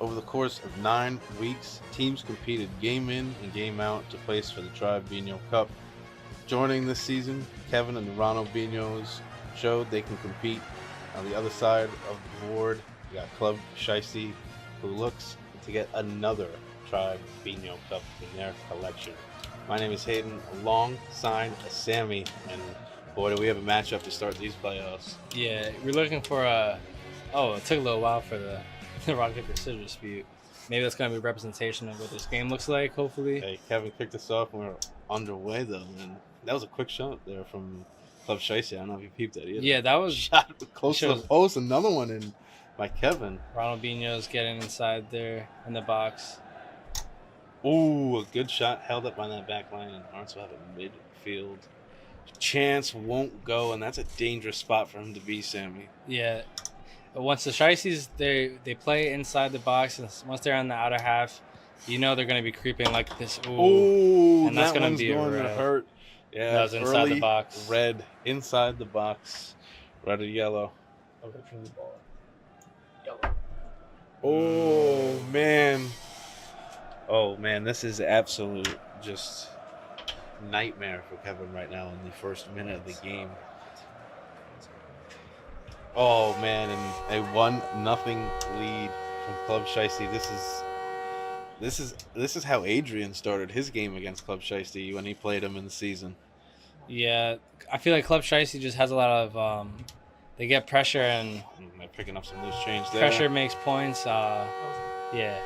Over the course of 9 weeks, teams competed game in and game out to place for the Tribe Biñho Cup. Joining this season, Kevin and the Ronald Biñhos showed they can compete. On the other side of the board, we got Club Shiesty, who looks to get another Tribe Biñho Cup in their collection. My name is Hayden, alongside Sammy, and boy, do we have a matchup to start these playoffs. Yeah, we're looking for a... Oh, it took a little while for the rock, paper, scissors dispute. Maybe that's going to be a representation of what this game looks like, hopefully. Hey, Kevin kicked us off when we were underway, though, and that was a quick shot there from Club Shiesty. I don't know if you peeped that either. Yeah, that was... Shot close to the post, another one in by Kevin. Ronald Biñho's getting inside there in the box. Ooh, a good shot held up on that back line, and Lawrence will have a midfield. Chance won't go, and that's a dangerous spot for him to be, Sammy. Yeah. But once the Shiesties, they play inside the box, and once they're on the outer half, you know they're going to be creeping like this. Ooh, and that's going to hurt. Yeah, that was inside the box. Red inside the box. Red or yellow. Away from the ball. Yellow. Oh man, this is absolute just nightmare for Kevin right now in the first minute of the game. Oh man, and a 1-0 lead from Club Shiesty. This is how Adrian started his game against Club Shiesty when he played him in the season. Yeah, I feel like Club Shiesty just has a lot of they get pressure, and they're picking up some loose change there. Pressure makes points. Yeah.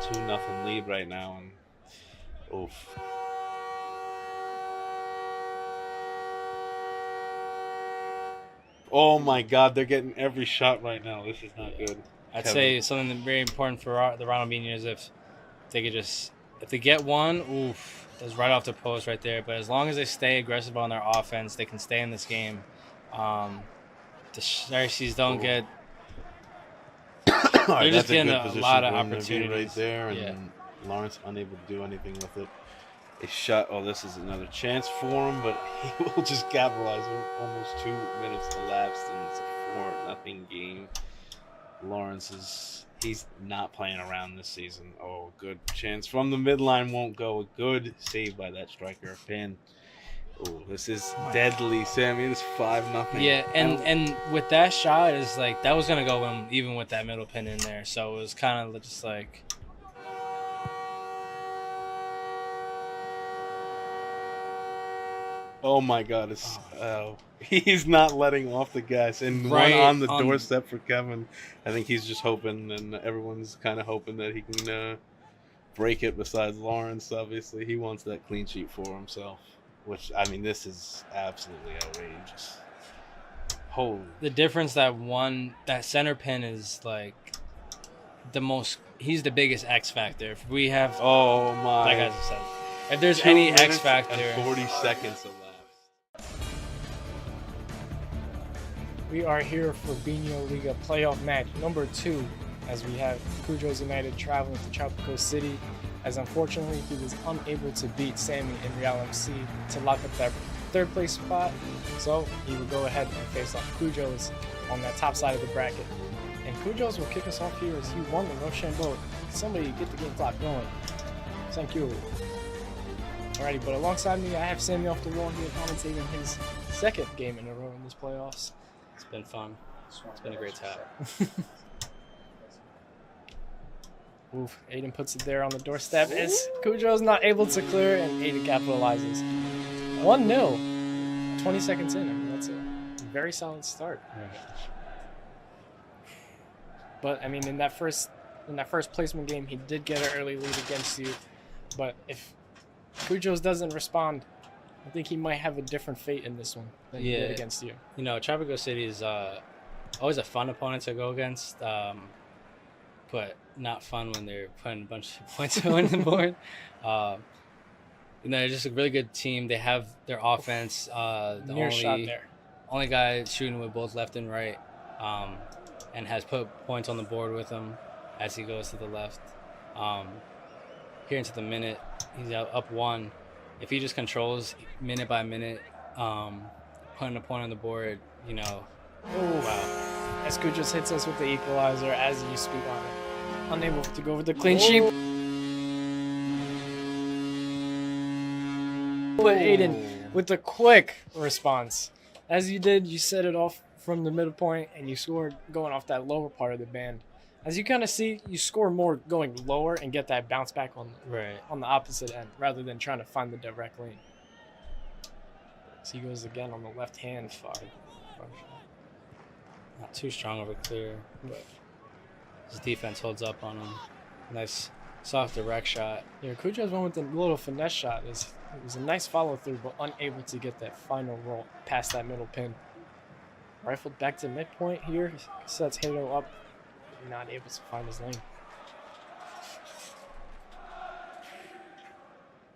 2-0 lead right now, and oof. Oh my God, they're getting every shot right now. This is not good. I'd say something that's very important for the Ronald Biñho is if they could if they get one, oof, that's right off the post right there. But as long as they stay aggressive on their offense, they can stay in this game. The Shiesties don't get. They're just getting a lot of opportunities right there, and Lawrence unable to do anything with it. A shot. Oh, this is another chance for him, but he will just capitalize. Almost 2 minutes elapsed, and it's a 4-0 game. Lawrence he's not playing around this season. Oh, good chance from the midline, won't go. A good save by that striker. Pin. Oh, this is deadly, Sammy. It's 5-0. Yeah, and with that shot, is like that was gonna go in even with that middle pin in there. So it was kind of just like. Oh my God! He's not letting off the gas, and right on the doorstep for Kevin. I think he's just hoping, and everyone's kind of hoping that he can break it. Besides Lawrence, obviously, he wants that clean sheet for himself. Which, I mean, this is absolutely outrageous. Holy! The difference that center pin is like the most. He's the biggest X factor. If we have, oh my! Like I just said, if there's any X factor, and 40 seconds elapsed. We are here for Biñholiga playoff match number 2, as we have Cujo's United traveling to Tropico City, as unfortunately he was unable to beat Sammy in Real MC to lock up that 3rd place spot, so he will go ahead and face off Cujo's on that top side of the bracket. And Cujo's will kick us off here as he won the Rochambeau. Somebody get the game clock going. Thank you. Alrighty, but alongside me I have Sammy off the wall here commentating his 2nd game in a row in this playoffs. It's been fun. It's been a great time. Oof, Aiden puts it there on the doorstep as Cujo's not able to clear, and Aiden capitalizes. 1-0. 20 seconds in. I mean, that's a very solid start. But I mean, in that first placement game, he did get an early lead against you. But if Cujo's doesn't respond, I think he might have a different fate in this one than he did against you. You know, Tropico City is always a fun opponent to go against, but not fun when they're putting a bunch of points on the board. You know, they're just a really good team. They have their offense. The shot there. Only guy shooting with both left and right, and has put points on the board with him as he goes to the left. Here into the minute, he's up 1. If he just controls minute by minute, putting a point on the board, you know, Oh, Wow. Escu just hits us with the equalizer as you speak on it. Unable to go with the clean sheet. But Aiden, with the quick response. As you did, you set it off from the middle point and you scored going off that lower part of the band. As you kind of see, you score more going lower and get that bounce back on the opposite end rather than trying to find the direct lane. So he goes again on the left hand side. Not too strong of a clear, but his defense holds up on him. Nice soft direct shot. Yeah, Cujo's went with a little finesse shot. It was a nice follow through, but unable to get that final roll past that middle pin. Rifled back to midpoint here. Sets Halo up. Not able to find his lane.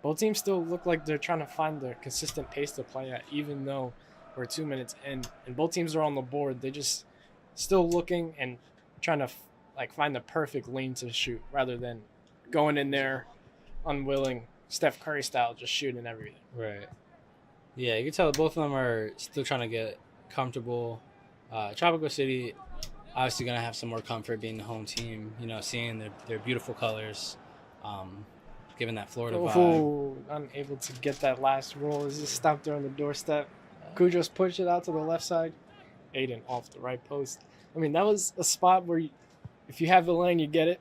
Both teams still look like they're trying to find the consistent pace to play at, even though we're 2 minutes in and both teams are on the board. They just still looking and trying to find the perfect lane to shoot rather than going in there unwilling, Steph Curry style, just shooting everything. Right. Yeah, you can tell both of them are still trying to get comfortable. Tropical City obviously going to have some more comfort being the home team, seeing their beautiful colors, given that Florida vibe. Oh, unable to get that last roll. Is just stopped there on the doorstep. Cujo's pushed it out to the left side. Aiden off the right post. I mean, that was a spot where if you have the lane, you get it.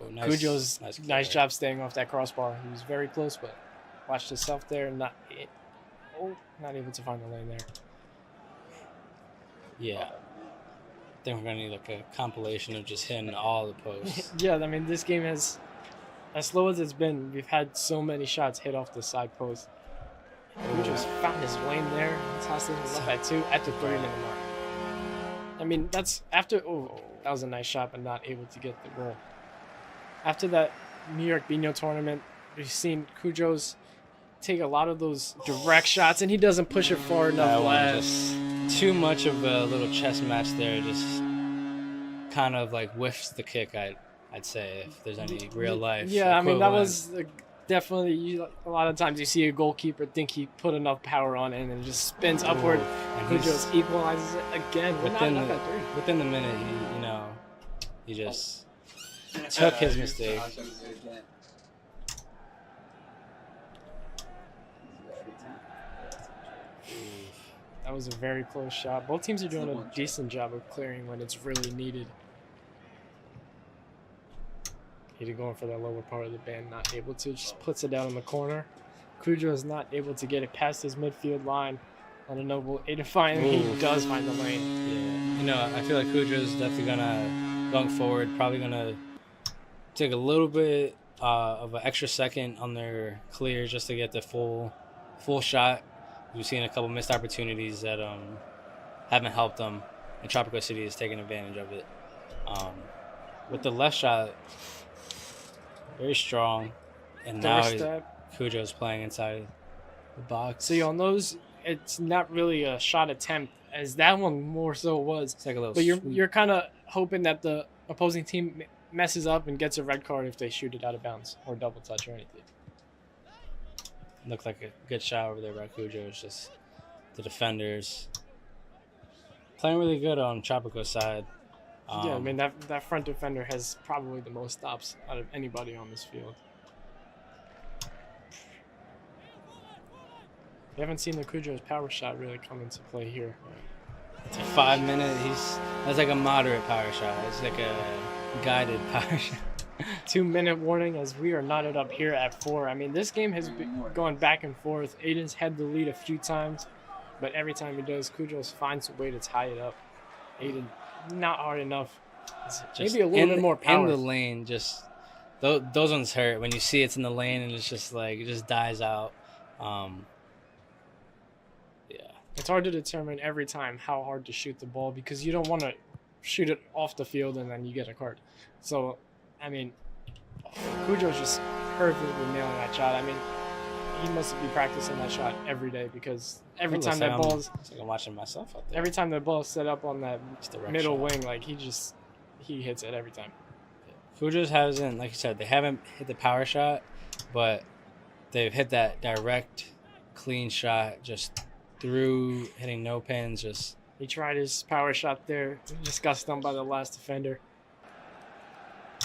Oh, Cujo's nice job staying off that crossbar. He was very close, but watched himself there and not able to find the lane there. Yeah. I think we're going to need a compilation of just hitting all the posts. Yeah, I mean, this game has, as slow as it's been, we've had so many shots hit off the side post. Cujo's found his lane there. Tossed it up at 2 at the 3-minute mark. I mean, that's after. That was a nice shot, but not able to get the goal. After that New York Biñho tournament, we've seen Cujo's take a lot of those direct shots, and he doesn't push it far enough. Just too much of a little chess match there. Just kind of whiffs the kick. I'd say if there's any real life. Yeah, equivalent. I mean that was definitely. A lot of times you see a goalkeeper think he put enough power on it, and it just spins upward. And Cujo's equalizes it again. Within the minute, he just took his mistake. That was a very close shot. Both teams are doing a decent job of clearing when it's really needed. Aiden going for that lower part of the band, not able to, just puts it down in the corner. Cujo is not able to get it past his midfield line. I don't know, will Aiden find him? He does find the lane. Yeah, I feel like Cujo is definitely going forward, probably gonna take a little bit of an extra second on their clear just to get the full shot. We've seen a couple missed opportunities that haven't helped them, and Tropical City is taking advantage of it. With the left shot, very strong, and now Cujo's playing inside the box. See, on those, it's not really a shot attempt, as that one more so was. It's like a little. But you're kind of hoping that the opposing team messes up and gets a red card if they shoot it out of bounds or double touch or anything. Looked like a good shot over there by Cujo. It's just the defenders playing really good on Tropico's side. Yeah, I mean, that front defender has probably the most stops out of anybody on this field. We haven't seen the Cujo's power shot really come into play here. It's a 5-minute. That's like a moderate power shot. It's like a guided power shot. 2-minute warning as we are knotted up here at 4. I mean, this game has been going back and forth. Aiden's had the lead a few times, but every time he does, Cujo finds a way to tie it up. Aiden, not hard enough. Maybe a little bit more power. In the lane, just those ones hurt. When you see it's in the lane and it's just it just dies out. Yeah. It's hard to determine every time how hard to shoot the ball because you don't want to shoot it off the field and then you get a card. So, I mean, Cujo's just perfectly nailing that shot. I mean, he must be practicing that shot every day because every time that ball's... It's like I'm watching myself out there. Every time the ball's set up on that middle wing, he hits it every time. Cujo's hasn't, like you said, they haven't hit the power shot, but they've hit that direct, clean shot just through hitting no pins. Just He tried his power shot there, just got stunned by the last defender.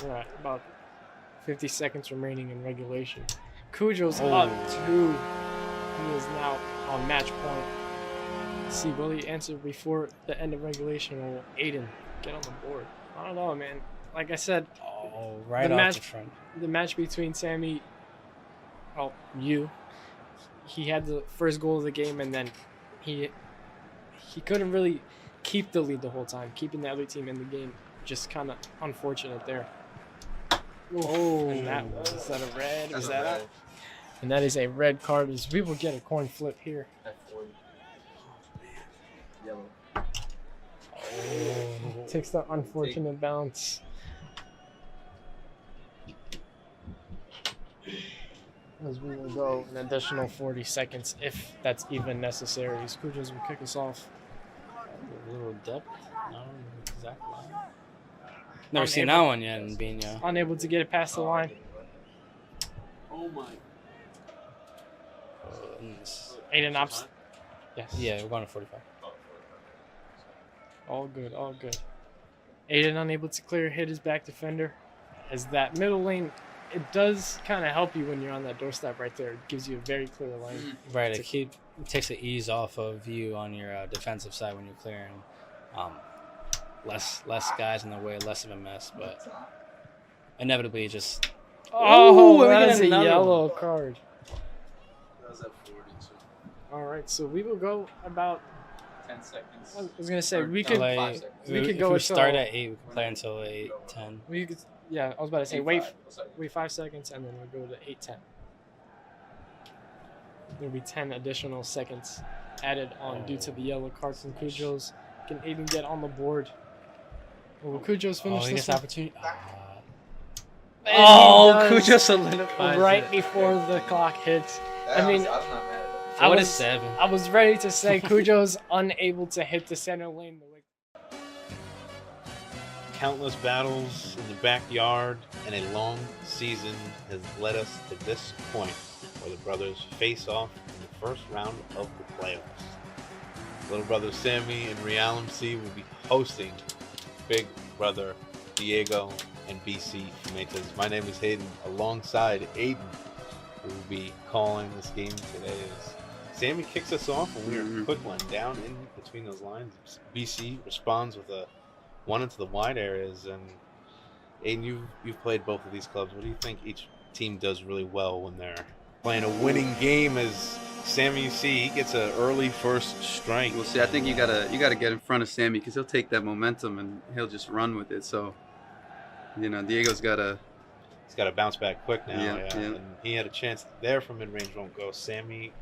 We're at about 50 seconds remaining in regulation. Cujo's up 2. He is now on match point. Let's see, will he answer before the end of regulation, or will Aiden get on the board? I don't know, man. Like I said, right off the front. The match between Sammy, he had the first goal of the game, and then he couldn't really keep the lead the whole time, keeping the other team in the game. Just kind of unfortunate there. Oh, and is that a red? That's a red. And that is a red card, as we will get a coin flip here. Yellow. Takes the unfortunate bounce. As we will go an additional 40 seconds, if that's even necessary. Cujo's will kick us off. A little depth. No, exactly. Never seen that one yet in Biñho. Unable to get it past the line. Oh my. Aiden ops. Yes. Yeah, we're going to 45. All good, all good. Aiden unable to clear, hit his back defender. As that middle lane, it does kind of help you when you're on that doorstep right there. It gives you a very clear lane. Right, it takes the ease off of you on your defensive side when you're clearing. Less guys in the way, less of a mess, but inevitably just... Oh, that is a yellow card. That was at 42. All right, so we will go about 10 seconds. I was gonna say we could play. 5 seconds. we could if go we until start at 8, we can play until 8, 10. we could, yeah, I was about to say 8-5. wait 5 seconds and then we'll go to 8-10. There'll be 10 additional seconds added on due to the yellow card from Cujo's. Can Aiden get on the board? Will Cujo's finish He this gets one? opportunity. And he does, Cujo solidifies right it. before the clock hits. I mean, I'm not mad at it. I What was- is 7? I was ready to say Cujo's unable to hit the center lane. Countless battles in the backyard and a long season has led us to this point where the brothers face off in the first round of the playoffs. Little brother Sammy and Real MC will be hosting big brother Diego and BC Fumetas. My name is Hayden, alongside Aiden, who will be calling this game today. As Sammy kicks us off, and we are a quick one down in between those lines. BC responds with a one into the wide areas, and Aiden, you've played both of these clubs. What do you think each team does really well when they're playing a winning game? As Sammy, you see, he gets an early first strike. Well, see, I think you gotta get in front of Sammy because he'll take that momentum and he'll just run with it. So, Diego's gotta. He's got to bounce back quick now. Yeah. And he had a chance there from mid-range, won't go. Sammy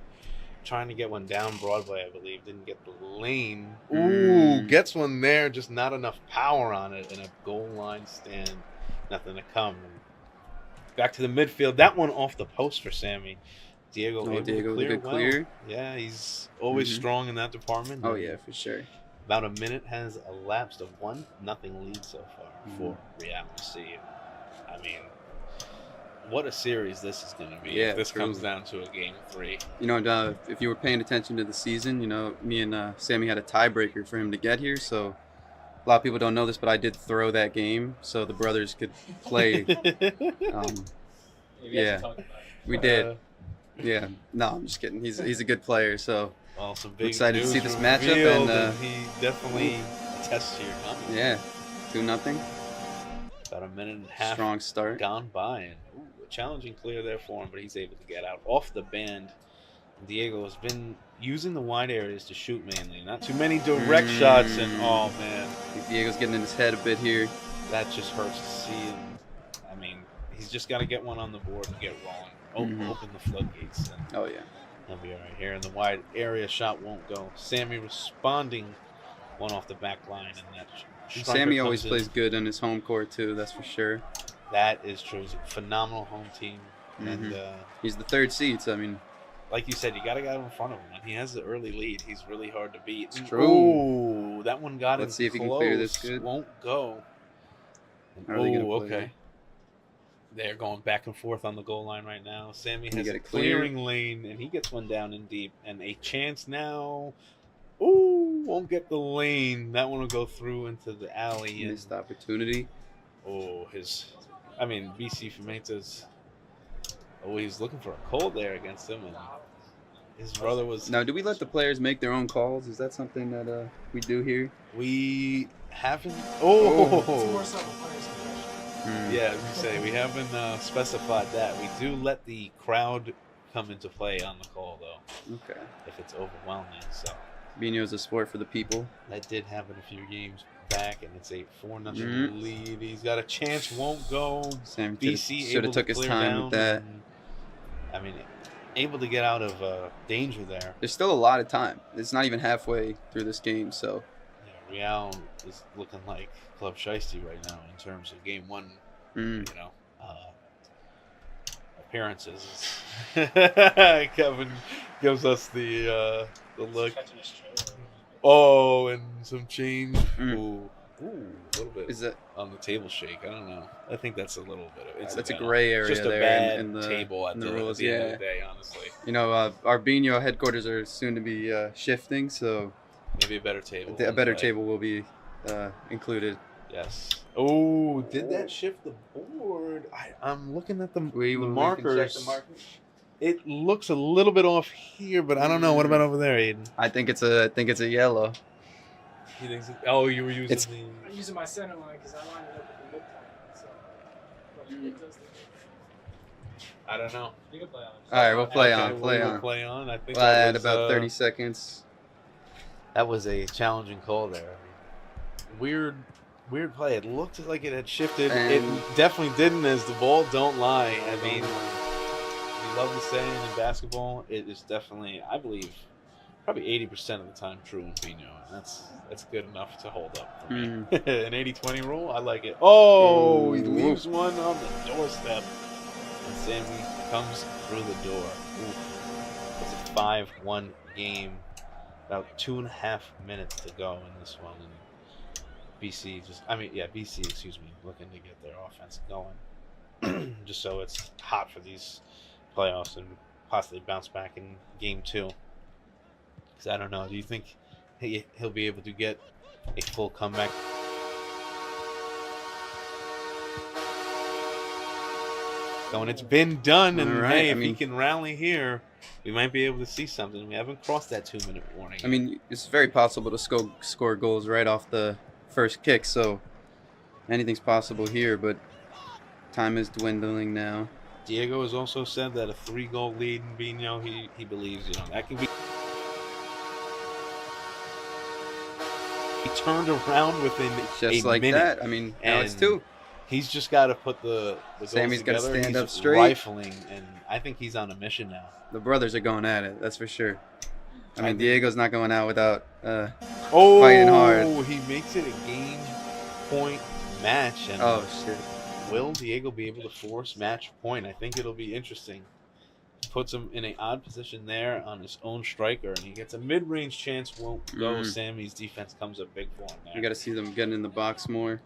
trying to get one down Broadway, I believe. Didn't get the lane. Ooh, gets one there. Just not enough power on it. And a goal line stand. Nothing to come. And back to the midfield. That one off the post for Sammy. Diego able to Diego with clear a good well. clear. Yeah, he's always strong in that department. Oh yeah, for sure. About a minute has elapsed. A 1-0 lead so far for Real MC. I mean, what a series this is going to be. Yeah, if this true. comes down to a game 3. If you were paying attention to the season, me and Sammy had a tiebreaker for him to get here. So a lot of people don't know this, but I did throw that game so the brothers could play. Yeah, we did. Yeah, no, I'm just kidding. He's a good player, so Well, some big excited to news see this matchup, revealed, and he definitely attests to your comment. yeah, 2-0. About a minute and a half Strong start. gone by, and a challenging clear there for him, but he's able to get out off the band. Diego has been using the wide areas to shoot mainly. Not too many direct shots, and oh man, I think Diego's getting in his head a bit here. that just hurts to see. And I mean, he's just got to get one on the board and get rolling. Open the floodgates, and Oh yeah. he'll be all right here. And the wide area shot won't go. Sammy responding, one off the back line, and that. And striker Sammy comes always in. plays good in his home court too. That's for sure. That is true. He's a phenomenal home team, and He's the third seed, so I mean, like you said, you got to get in front of him. When he has the early lead, he's really hard to beat. It's true. Ooh, that one got him. Let's see if he can clear this close. good. Won't go. Are they gonna Oh, play okay. that? They're going back and forth on the goal line right now. Sammy Can he has get a it clear? clearing lane, and he gets one down in deep. And a chance now. Ooh, won't get the lane. That one will go through into the alley. And, Missed opportunity. oh, BC Fermenta's always looking for a cold there against him. And his brother was. Now, do we let the players make their own calls? Is that something that we do here? We haven't. It's Oh, more so a player's impression. yeah, as we say, we haven't specified that. We do let the crowd come into play on the call, though, Okay. if it's overwhelming. So Biñho's a sport for the people. that did happen a few games back, and it's a 4-0 Mhm. lead. He's got a chance, won't go. Sam BC should able have took to his clear time down. with that. And, able to get out of danger there. There's still a lot of time. It's not even halfway through this game, so Yeah, Real is looking like Club Shiesty right now in terms of game one. Appearances. Kevin gives us the look. Oh, and some change. Ooh, a little bit is that on the table shake. I don't know. I think that's a little bit of that's a incidental. gray area Just a there bad in the table at in the the rules, end yeah. of the day, honestly. Our Biñho headquarters are soon to be shifting, so Maybe a better table. a better but- table will be included. Yes. Oh, did that shift the board? I'm looking at the We can check markers. the markers. It looks a little bit off here, but I don't know. What about over there, Aiden? I think it's a yellow. He thinks oh, you were using It's- the. I'm using my center line because I lined it up with the midpoint. So, but it does look I don't know. You can play on. All right, we'll play Okay, on. Play we'll on. Play on. I think Well, that at was, about 30 seconds. That was a challenging call there. I mean, weird play. It looked like it had shifted. And- It definitely didn't, as the ball don't lie. I mean, we love the saying in basketball. It is definitely, I believe, probably 80% of the time true in Biñho. And that's good enough to hold up for me. An 80-20 rule, I like it. Oh, he Ooh. leaves one on the doorstep. And Sammy comes through the door. Oof. It's a 5-1 game. About 2.5 minutes to go in this one. And BC looking to get their offense going. Just so it's hot for these playoffs and possibly bounce back in game 2. Because I don't know. Do you think he'll be able to get a full comeback? And it's been done, and All right, hey, I if he mean- can rally here, we might be able to see something. We haven't crossed that 2-minute warning. I mean, it's very possible to score goals right off the first kick, so anything's possible here, but time is dwindling now. Diego has also said that a 3-goal lead in Biñho, he believes, that can be. He turned around within Just a like minute. that. I mean, now it's And 2. He's just got to put the goals Sammy's gotta together. stand He's up straight. rifling, and I think he's on a mission now. The brothers are going at it, that's for sure. I I mean, think- Diego's not going out without Oh, fighting hard. He makes it a game point match, and Oh, shit. will Diego be able to force match point? I think it'll be interesting. Puts him in an odd position there on his own striker, and he gets a mid-range chance. Won't go. Mhm. Sammy's defense comes up big for him there. You got to see them getting in the box more.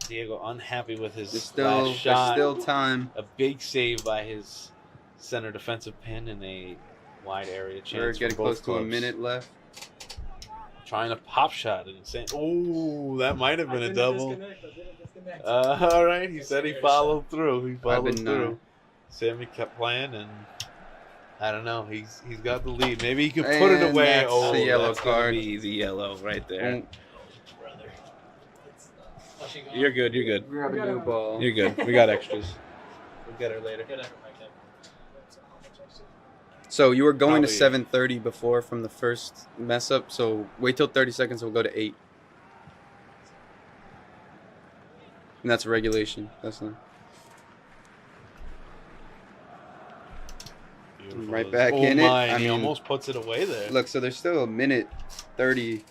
Diego unhappy with his There's last shot. still time. A big save by his center defensive pin in a wide area chance. We're for getting both close to a clubs. minute left. Trying a pop shot and saying, "Oh, that might have been a double." Disconnect. All right, he said he followed through. He followed been, through. Sammy kept playing, and I don't know. He's got the lead. Maybe he can put it And away. that's Oh, the yellow that's gonna card. be the yellow right there. Won't You're good. You're good. grab a new ball. You're good. We got extras. We'll get her later. So you were going to Probably- 7:30 before from the first mess up. So wait till 30 seconds. We'll go to 8. And that's regulation. That's not. Beautiful. Right back Oh in it. my, I he mean, almost puts it away there. Look, so there's still a minute 30,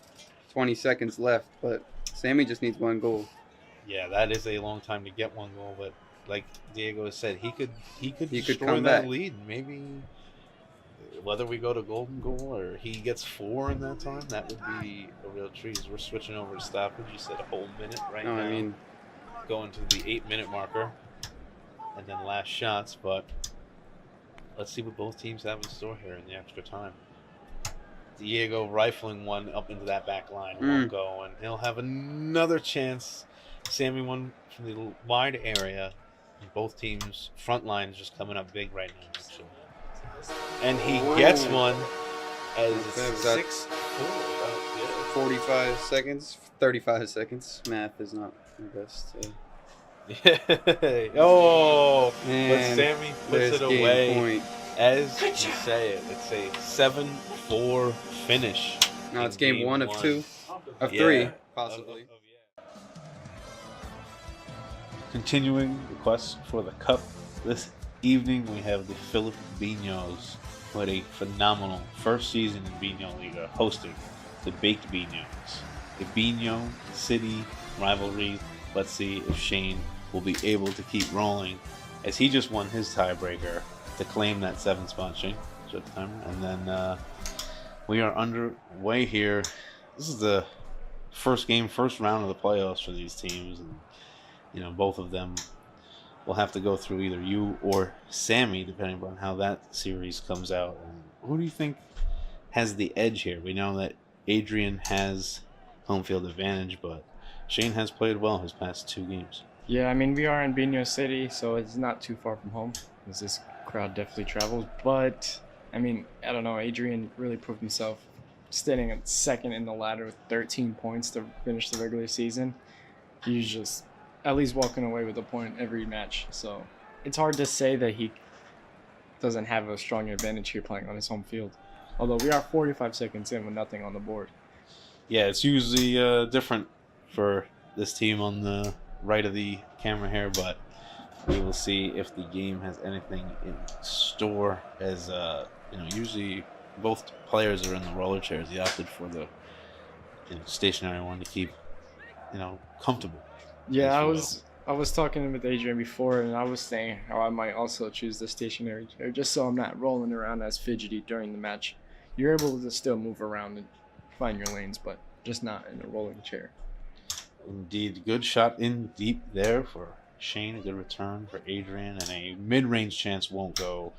20 seconds left, but Sammy just needs 1 goal. Yeah, that is a long time to get 1 goal, but like Diego has said, he could destroy come that back. lead. Maybe whether we go to golden goal or he gets 4 in that time, that would be a real treat. We're switching over to stoppage. You said a whole minute right No, now. I mean, Going to the 8-minute marker, and then last shots. But let's see what both teams have in store here in the extra time. Diego rifling one up into that back line. Won't go, and he'll have another chance. Sammy one from the wide area. Both teams' front lines just coming up big right now, actually. And he gets one as it's 6-4. 45 seconds, 35 seconds. Math is not my best. Oh, but Man, Sammy puts it away. As you say it, it's a 7-4 finish. No, it's game 1 of 2, of 3, possibly. Continuing the quest for the cup, this evening we have the Philip Biñhos, who had a phenomenal first season in Biñholiga, hosting the Baked Biñhos. A Biñho City rivalry. Let's see if Shane will be able to keep rolling, as he just won his tiebreaker to claim that 7th spot. Shane, shut the timer. And then we are underway here. This is the first round of the playoffs for these teams, and both of them will have to go through either you or Sammy, depending on how that series comes out. And who do you think has the edge here? We know that Adrian has home field advantage, but Shane has played well his past 2 games. Yeah, I mean, we are in Biñho City, so it's not too far from home, because this crowd definitely travels. But, I mean, I don't know, Adrian really proved himself standing at second in the ladder with 13 points to finish the regular season. He's just at least walking away with a point every match. So it's hard to say that he doesn't have a strong advantage here playing on his home field. Although we are 45 seconds in with nothing on the board. Yeah, it's usually different for this team on the right of the camera here, but we will see if the game has anything in store, as usually both players are in the roller chairs. He opted for the stationary one to keep comfortable. Yeah, I was talking with Adrian before, and I was saying how I might also choose the stationary chair just so I'm not rolling around as fidgety during the match. You're able to still move around and find your lanes, but just not in a rolling chair. Indeed, good shot in deep there for Shane. A good return for Adrian, and a mid-range chance won't go.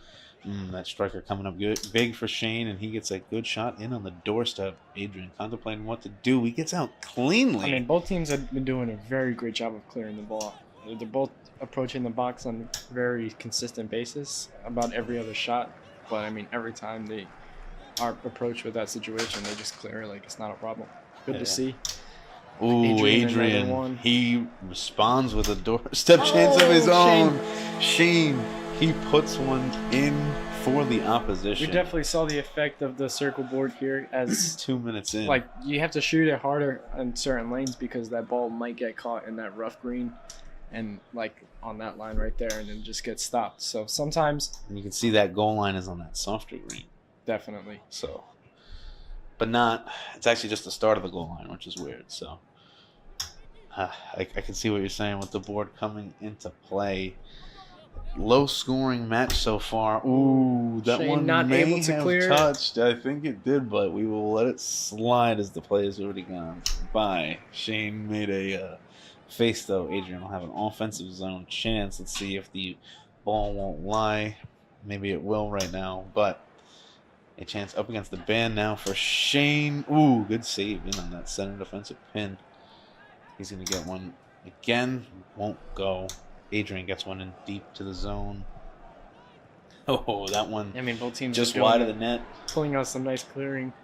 That striker coming up good, big for Shane, and he gets a good shot in on the doorstep. Adrian contemplating what to do. He gets out cleanly. I mean, both teams have been doing a very great job of clearing the ball. They're both approaching the box on a very consistent basis about every other shot. But, I mean, every time they are approached with that situation, they just clear it like it's not a problem. Good to see. Ooh, Adrian. He responds with a doorstep chance of his own. Shane. He puts one in for the opposition. We definitely saw the effect of the circle board here as 2 minutes in. Like, you have to shoot it harder in certain lanes because that ball might get caught in that rough green and like on that line right there and then just get stopped. So sometimes... And you can see that goal line is on that softer green. Definitely. So, but not... It's actually just the start of the goal line, which is weird. So, I can see what you're saying with the board coming into play. Low scoring match so far. Ooh, that Shane one not may able to have clear. touched. I think it did, but we will let it slide as the play has already gone by. Shane made a face, though. Adrian will have an offensive zone chance. Let's see if the ball won't lie. Maybe it will right now, but a chance up against the band now for Shane. Ooh, good save in on that center defensive pin. He's going to get one again. Won't go. Adrian gets one in deep to the zone. Oh, that one. I mean, both teams just wide of the net. Pulling out some nice clearing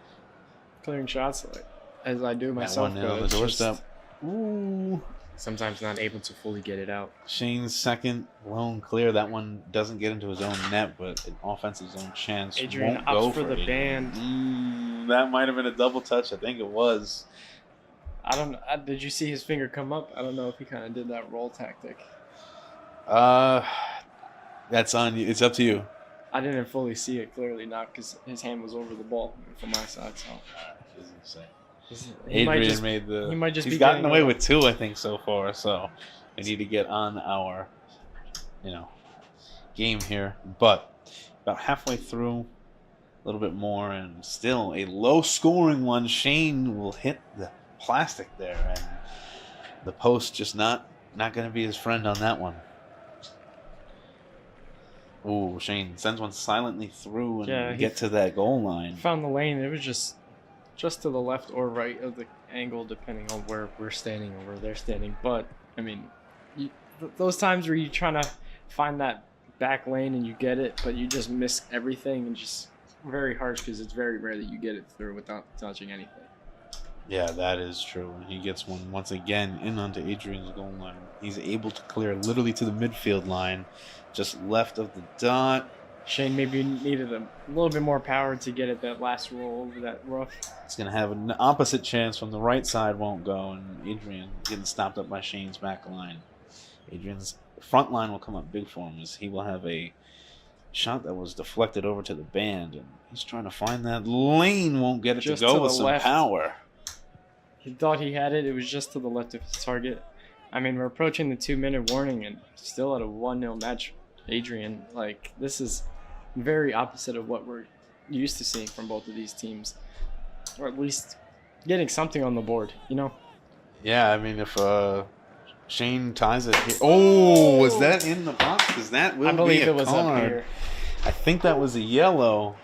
shots, like, as I do myself. That one on the doorstep. Ooh. Sometimes not able to fully get it out. Shane's second lone clear. That one doesn't get into his own net, but an offensive zone chance. Adrian won't opts go for the Adrian. band. That might have been a double touch. I think it was. I don't know. Did you see his finger come up? I don't know if he kind of did that roll tactic. That's on you. It's up to you. I didn't fully see it clearly, not because his hand was over the ball from my side. So Adrian made the. He might just. He's gotten away with 2, I think, so far. So we need to get on our, game here. But about halfway through, a little bit more, and still a low-scoring one. Shane will hit the plastic there, and the post just not going to be his friend on that one. Ooh, Shane sends one silently through and get to that goal line. Found the lane. It was just just to the left or right of the angle, depending on where we're standing or where they're standing. But I mean, those times where you're trying to find that back lane and you get it, but you just miss everything, and just very harsh because it's very rare that you get it through without touching anything. Yeah, that is true. He gets one once again in onto Adrian's goal line. He's able to clear literally to the midfield line, just left of the dot. Shane maybe needed a little bit more power to get it that last roll over that rough. He's going to have an opposite chance from the right side, won't go, and Adrian getting stopped up by Shane's back line. Adrian's front line will come up big for him as he will have a shot that was deflected over to the band, and he's trying to find that lane, won't get it Just to go to with the some left. power. He thought he had it. It was just to the left of his target. I mean, we're approaching the 2-minute warning and still at a 1-0 match. Adrian, like, this is very opposite of what we're used to seeing from both of these teams, or at least getting something on the board, you know? Yeah, I mean, if Shane ties it here. Oh, was that in the box? Because that will I believe be a it was card. up here. I think that was a yellow,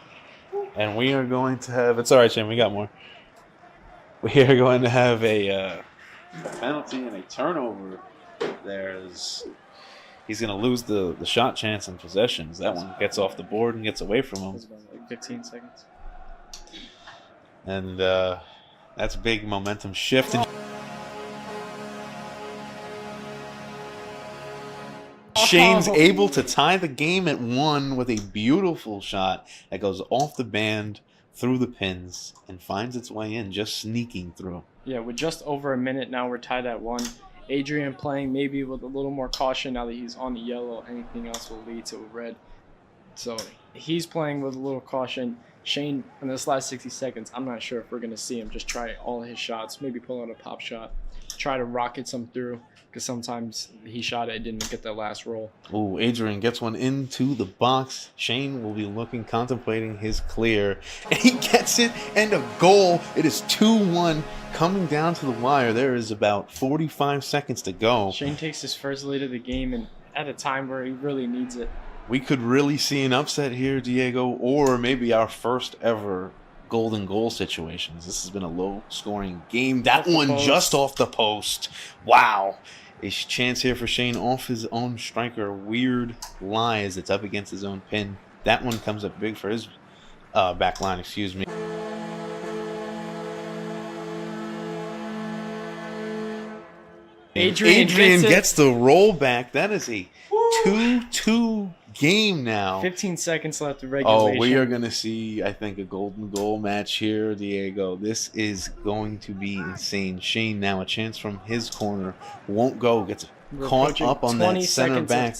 and we are going to have. It's all right, Shane. We got more. We are going to have a penalty and a turnover. He's going to lose the shot chance and possessions. That one gets off the board and gets away from him. It was about like 15 seconds. And that's big momentum shift. Shane's able to tie the game at 1 with a beautiful shot that goes off the band, through the pins, and finds its way in, just sneaking through. Yeah, with just over a minute now, we're tied at 1. Adrian playing maybe with a little more caution now that he's on the yellow. Anything else will lead to a red. So he's playing with a little caution. Shane, in this last 60 seconds, I'm not sure if we're going to see him just try all his shots, maybe pull out a pop shot, try to rocket some through, because sometimes he shot it, didn't get that last roll. Ooh, Adrian gets one into the box. Shane will be looking, contemplating his clear, and he gets it, and a goal. It is 2-1 coming down to the wire. There is about 45 seconds to go. Shane takes his first lead of the game, and at a time where he really needs it. We could really see an upset here, Diego, or maybe our first ever golden goal situations. This has been a low-scoring game. That one just off the post. Wow. A chance here for Shane off his own striker. Weird lie as it's up against his own pin. That one comes up big for his back line, excuse me. Adrian gets the roll back. That is a 2-2 game now. 15 seconds left of regulation. Oh, we are going to see, I think, a golden goal match here, Diego. This is going to be insane. Shane now a chance from his corner. Won't go. Gets caught up on that center back.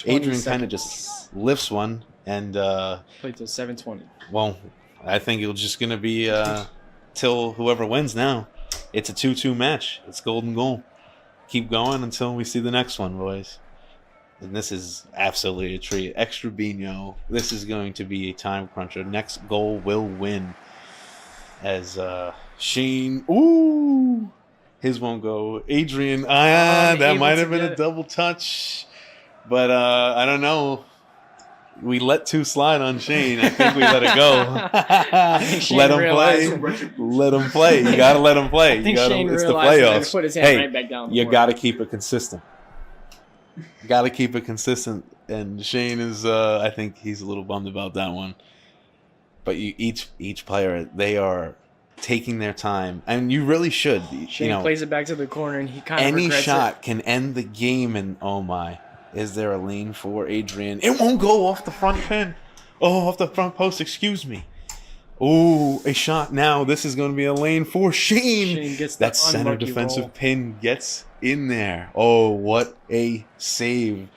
Adrian kind of just lifts one and play till 7:20. Well, I think it's just going to be till whoever wins now. It's a 2-2 match. It's golden goal. Keep going until we see the next one, boys. And this is absolutely a treat. Extra Biñho. This is going to be a time cruncher. Next goal will win. As Shane, ooh, his won't go. Adrian, that might have been a double touch, but I don't know. We let 2 slide on Shane. I think we let it go. Let him play. Let him play. You gotta let him play. I think Shane it's the realized playoffs. put his hand right back down. You gotta keep it consistent. Got to keep it consistent, and Shane is. I think he's a little bummed about that one. But each player, they are taking their time, and you really should. Shane plays it back to the corner, and he kind of any regrets shot it. can end the game. And oh my, is there a lane for Adrian? It won't go off the front pin. Oh, off the front post. Excuse me. Oh, a shot now. This is going to be a lane for Shane. Shane gets that center defensive roll. pin gets in there. Oh, what a save.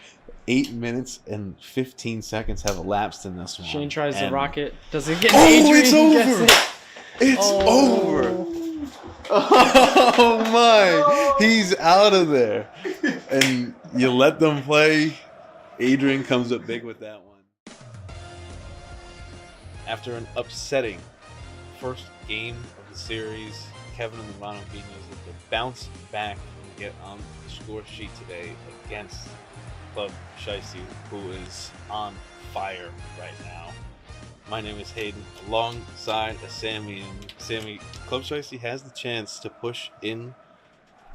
8 minutes and 15 seconds have elapsed in this one. Shane tries to rocket. Doesn't get Adrian. It's over. It's over. Oh, my. He's out of there. And you let them play. Adrian comes up big with that one. After an upsetting first game of the series, Kevin and the Biñho look to bounce back and get on the score sheet today against Club Shiesty, who is on fire right now. My name is Hayden, alongside Sammy. And Sammy, Club Shiesty has the chance to push in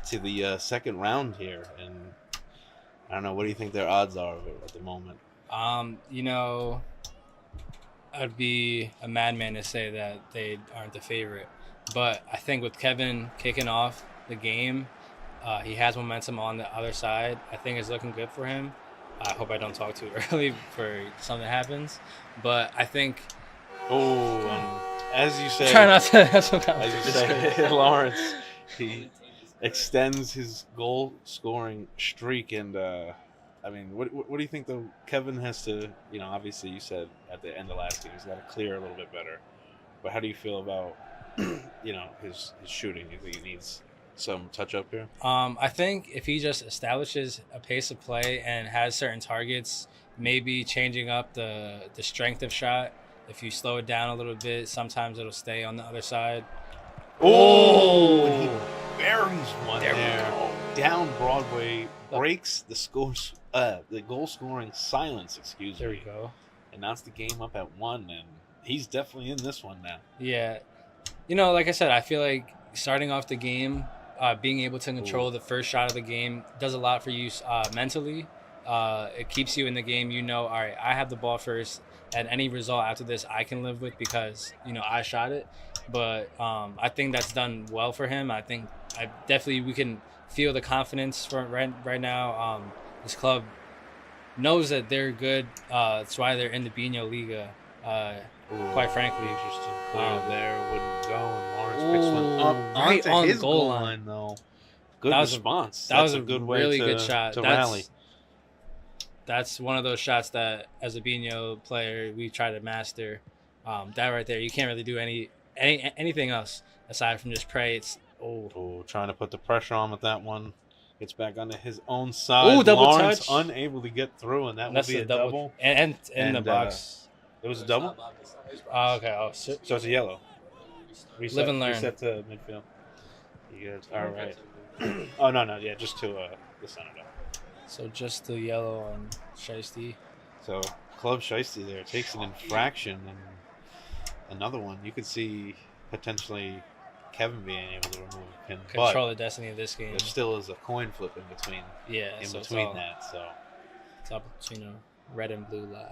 to the second round here. And I don't know, what do you think their odds are of it at the moment? You know, I'd be a madman to say that they aren't the favorite. But I think with Kevin kicking off the game, he has momentum on the other side. I think it's looking good for him. I hope I don't talk too early for something happens. But I think. As you say, Try not to have some as you say, Lawrence, he extends his goal scoring streak. And I mean, what do you think though? Kevin has to, obviously you said at the end of last game he's got to clear a little bit better. But how do you feel about his shooting? You think he needs some touch up here? I think if he just establishes a pace of play and has certain targets, maybe changing up the strength of shot. If you slow it down a little bit, sometimes it'll stay on the other side. And he buries one there. Down Broadway, breaks the goal scoring silence. Excuse me. There we go. And knocks the game up at 1, and he's definitely in this one now. Yeah, like I said, I feel like starting off the game, being able to control the first shot of the game does a lot for you mentally. It keeps you in the game. All right, I have the ball first, and any result after this I can live with because I shot it. But I think that's done well for him. I think we can feel the confidence from right now. This club knows that they're good. That's why they're in the Biñholiga. Quite frankly, interesting. There wouldn't go, and Lawrence picks one up right onto on his the goal line though. Good response. That was a good way really good shot. To rally. That's one of those shots that, as a Biñho player, we try to master. That right there, you can't really do anything else aside from just pray. It's trying to put the pressure on with that one. Gets back onto his own side. Double Lawrence touch. Unable to get through, and that would be a double. And in the box. It was a double? Okay. So it's a yellow. Live and learn. Reset to midfield. You guys, all right. Oh, no. Yeah, just to the center. So just the yellow on Shiesty. So Club Shiesty there takes an infraction, and another one. You could see potentially Kevin being able to remove a pin. Control the destiny of this game. There still is a coin flip in between. Yeah, that. So it's up between red and blue line.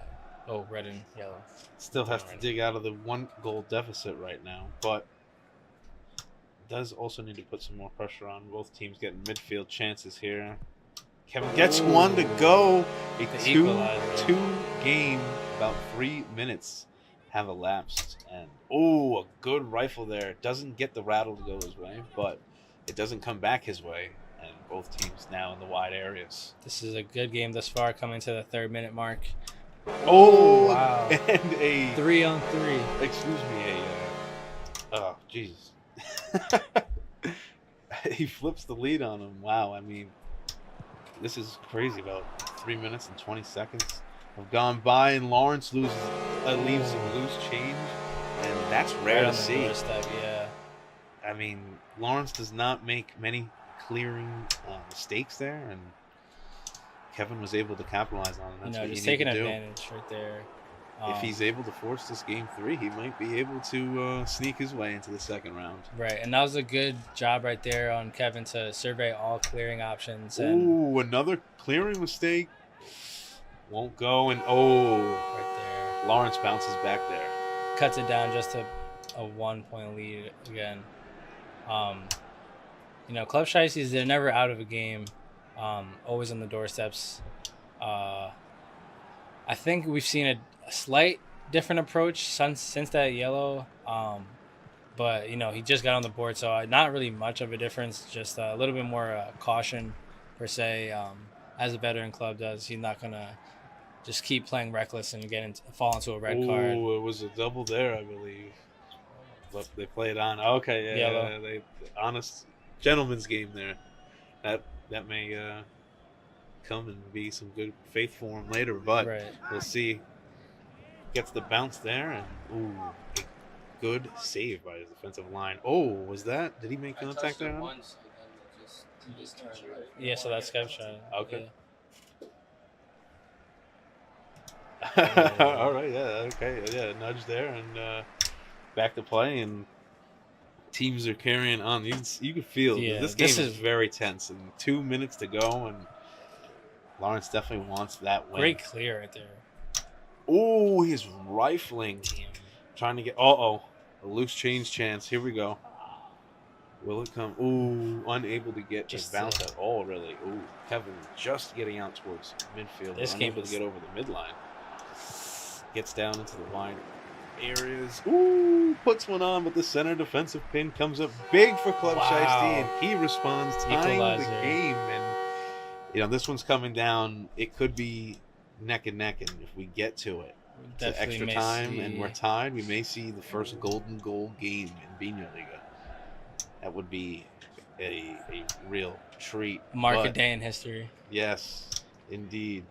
Oh, red and yellow. Still has to dig out of the 1-goal deficit right now, but does also need to put some more pressure on. Both teams getting midfield chances here. Kevin gets one to go. A 2-2 game. About 3 minutes have elapsed, and a good rifle there. Doesn't get the rattle to go his way, but it doesn't come back his way. And both teams now in the wide areas. This is a good game thus far, coming to the 3rd-minute mark. Wow! And a 3-on-3. Excuse me, oh Jesus! He flips the lead on him. Wow! I mean, this is crazy. About 3 minutes and 20 seconds have gone by, and Lawrence leaves some loose change, and that's rare to see. Yeah. I mean, Lawrence does not make many clearing mistakes there, and Kevin was able to capitalize on it. That's he's taking advantage right there. If he's able to force this game 3, he might be able to sneak his way into the second round. Right, and that was a good job right there on Kevin to survey all clearing options. Another clearing mistake. Won't go, and right there. Lawrence bounces back there. Cuts it down just to a 1-point lead again. Club Shiesties, they're never out of a game. Always on the doorsteps. I think we've seen a slight different approach since that yellow. But he just got on the board, so not really much of a difference. Just a little bit more caution per se. As a veteran club does, he's not gonna just keep playing reckless and fall into a red card. It was a double there, I believe. But they played on. Okay, yeah, they honest gentleman's game there. That may come and be some good faith for him later, but we'll see. Gets the bounce there, and a good save by his defensive line. Was that? Did he make contact there? Yeah, so that's Skype shot. Okay. All right, yeah, okay, yeah, nudge there, and back to play, and teams are carrying on. You can feel Yeah, this game this is is- very tense, and 2 minutes to go, and Lawrence definitely wants that win. Great clear right there. Oh, he's rifling, Damn. trying to get. A loose change chance. Here we go. Will it come? Ooh, unable to get Just, to bounce at all, really. Ooh, Kevin just getting out towards midfield. This Unable game to is- get over the midline. Gets down into the wide areas. Ooh, puts one on, but the center defensive pin comes up big for Club Wow. Shiesty, and he responds, tying the Equalizer. game. And, this one's coming down. It could be neck and neck, and if we get to it, to Definitely extra may time, and see- we're tied, we may see the first golden goal game in Biñholiga. That would be a real treat. Mark a But, day in history. yes, indeed.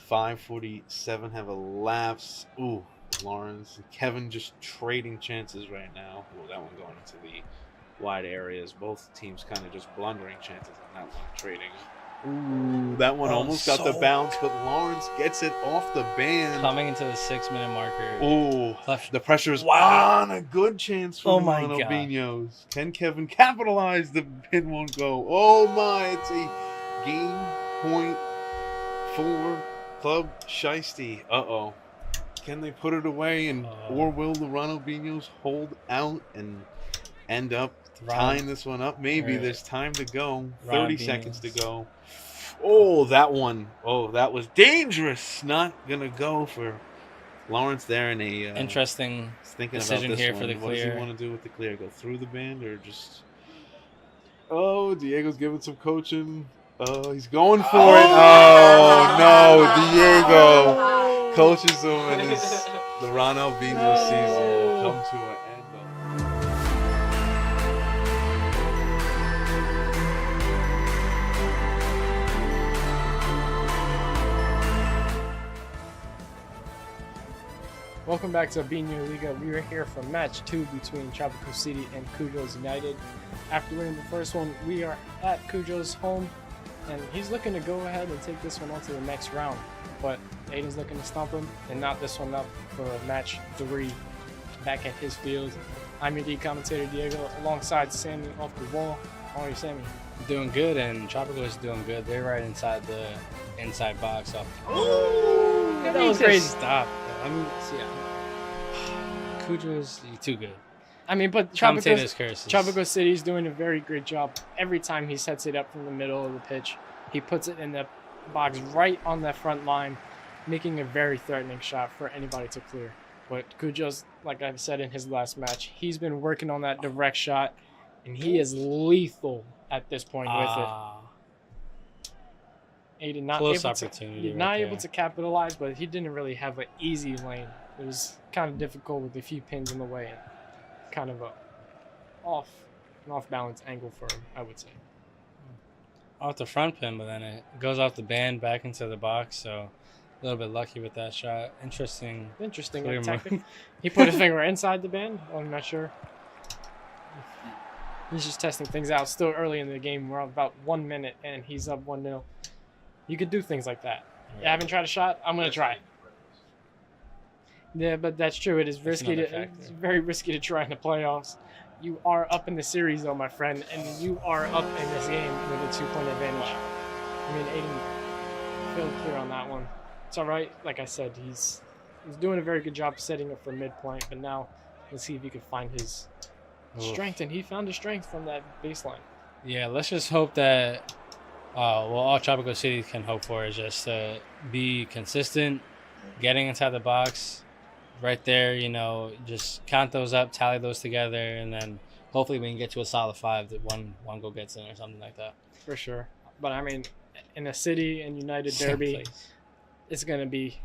5:47 have elapsed. Ooh, Lawrence and Kevin just trading chances right now. Well, that one going into the wide areas. Both teams kind of just blundering chances on that one, trading. Ooh, that one Oh, almost got the so bounce, but Lawrence gets it off the band. Coming into the 6-minute marker. Oh, Left- the pressure's Wow. on. A good chance for Oh the my Mono God. Biñhos. Can Kevin capitalize? The pin won't go. Oh my, it's a game point for Club Shiesty. Uh-oh. Can they put it away, and or will the Ronald Biñhos hold out and end up tying this one up? Maybe. Right. There's time to go. Ronald 30 seconds to Biñhos. go. Oh, that one. Oh, that was dangerous. Not going to go for Lawrence there in a... Interesting thinking decision about this here one. for the What does he clear. want to do with the clear? Go through the band or just... Oh, Diego's giving some coaching. Oh, he's going for it. Oh, no. Diego coaches him, and the Ronald Biñhos season will come to an end. Welcome back to Biñholiga. We are here for match 2 between Tropical City and Cujo's United. After winning the first one, we are at Cujo's home, and he's looking to go ahead and take this one on to the next round. But Aiden's looking to stomp him and knot this one up for match 3 back at his field. I'm your D commentator Diego alongside Sammy off the wall. How are you, Sammy? Doing good, and Tropical is doing good. They're right inside the inside box. Off. That was crazy. Stop. I mean, see, Cujo's too good. I mean, but Commentator's curses. Tropical City's doing a very great job. Every time he sets it up from the middle of the pitch, he puts it in the box right on that front line, making a very threatening shot for anybody to clear. But Cujo's, like I've said in his last match, he's been working on that direct shot, and he is lethal at this point with it. Aiden not Close able opportunity to, right not there. able to capitalize, but he didn't really have an easy lane. It was kind of difficult with a few pins in the way and kind of an off balance angle for him, I would say. Off the front pin, but then it goes off the band back into the box. So a little bit lucky with that shot. Interesting. Clear Tactic. move. He put his finger inside the band. I'm not sure. He's just testing things out. Still early in the game. We're about 1 minute and he's up 1-0. You could do things like that. You haven't tried a shot? I'm gonna try. Yeah, but that's true. It is risky. another It's factor. very risky to try in the playoffs. You are up in the series, though, my friend, and you are up in this game with a 2-point advantage. I mean, Aiden failed clear on that one. It's all right. Like I said, he's doing a very good job setting up for midpoint. But now, let's see if he can find his strength, and he found his strength from that baseline. Yeah, let's just hope that. All Tropical City can hope for is just to be consistent, getting inside the box, right there. Just count those up, tally those together, and then hopefully we can get to a solid 5 that one goal gets in or something like that. For sure. But I mean, in a City and United derby, it's gonna be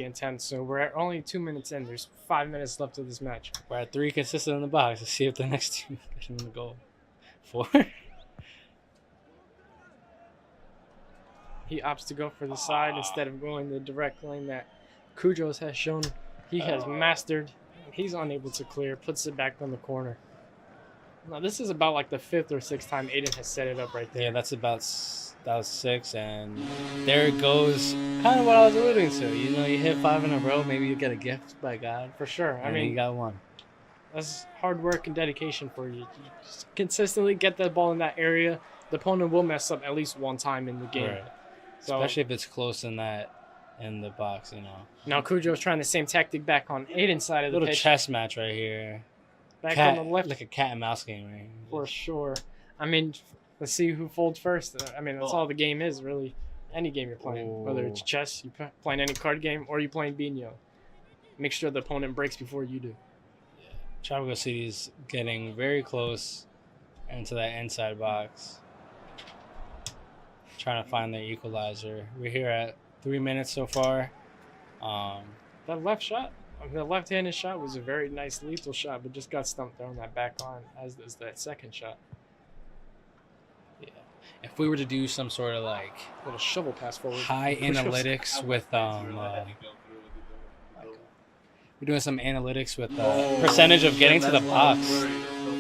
intense. So we're at only 2 minutes in. There's 5 minutes left of this match. We're at 3 consistent in the box. Let's see if the next team gets him in the goal. 4. He opts to go for the side instead of going the direct lane that Cujo's has shown he has mastered. He's unable to clear, puts it back on the corner. Now this is about like the 5th or 6th time Aiden has set it up right there. Yeah, that's about that was 6, and there it goes. Kind of what I was alluding to. You know, you hit 5 in a row, maybe you get a gift by God. For sure. And you got 1. That's hard work and dedication for you. You just consistently get that ball in that area. The opponent will mess up at least one time in the game. Right. So, especially if it's close in the box, you know. now Cujo's trying the same tactic back on Aiden's side of the Little pitch. chess match right here. Back on the left. Like a cat and mouse game, right? For sure. I mean, let's see who folds first. I mean, that's all the game is, really. Any game you're playing. Whether it's chess, you playing any card game, or you playing Biñho. Make sure the opponent breaks before you do. Tropical City's getting very close into that inside box. Trying to find their equalizer. We're here at 3 minutes so far. That left shot, the left-handed shot was a very nice lethal shot, but just got stumped there on that back line, as does that second shot. Yeah. If we were to do some sort of like Little shovel pass forward. high analytics with we're doing some analytics with percentage of getting to the box.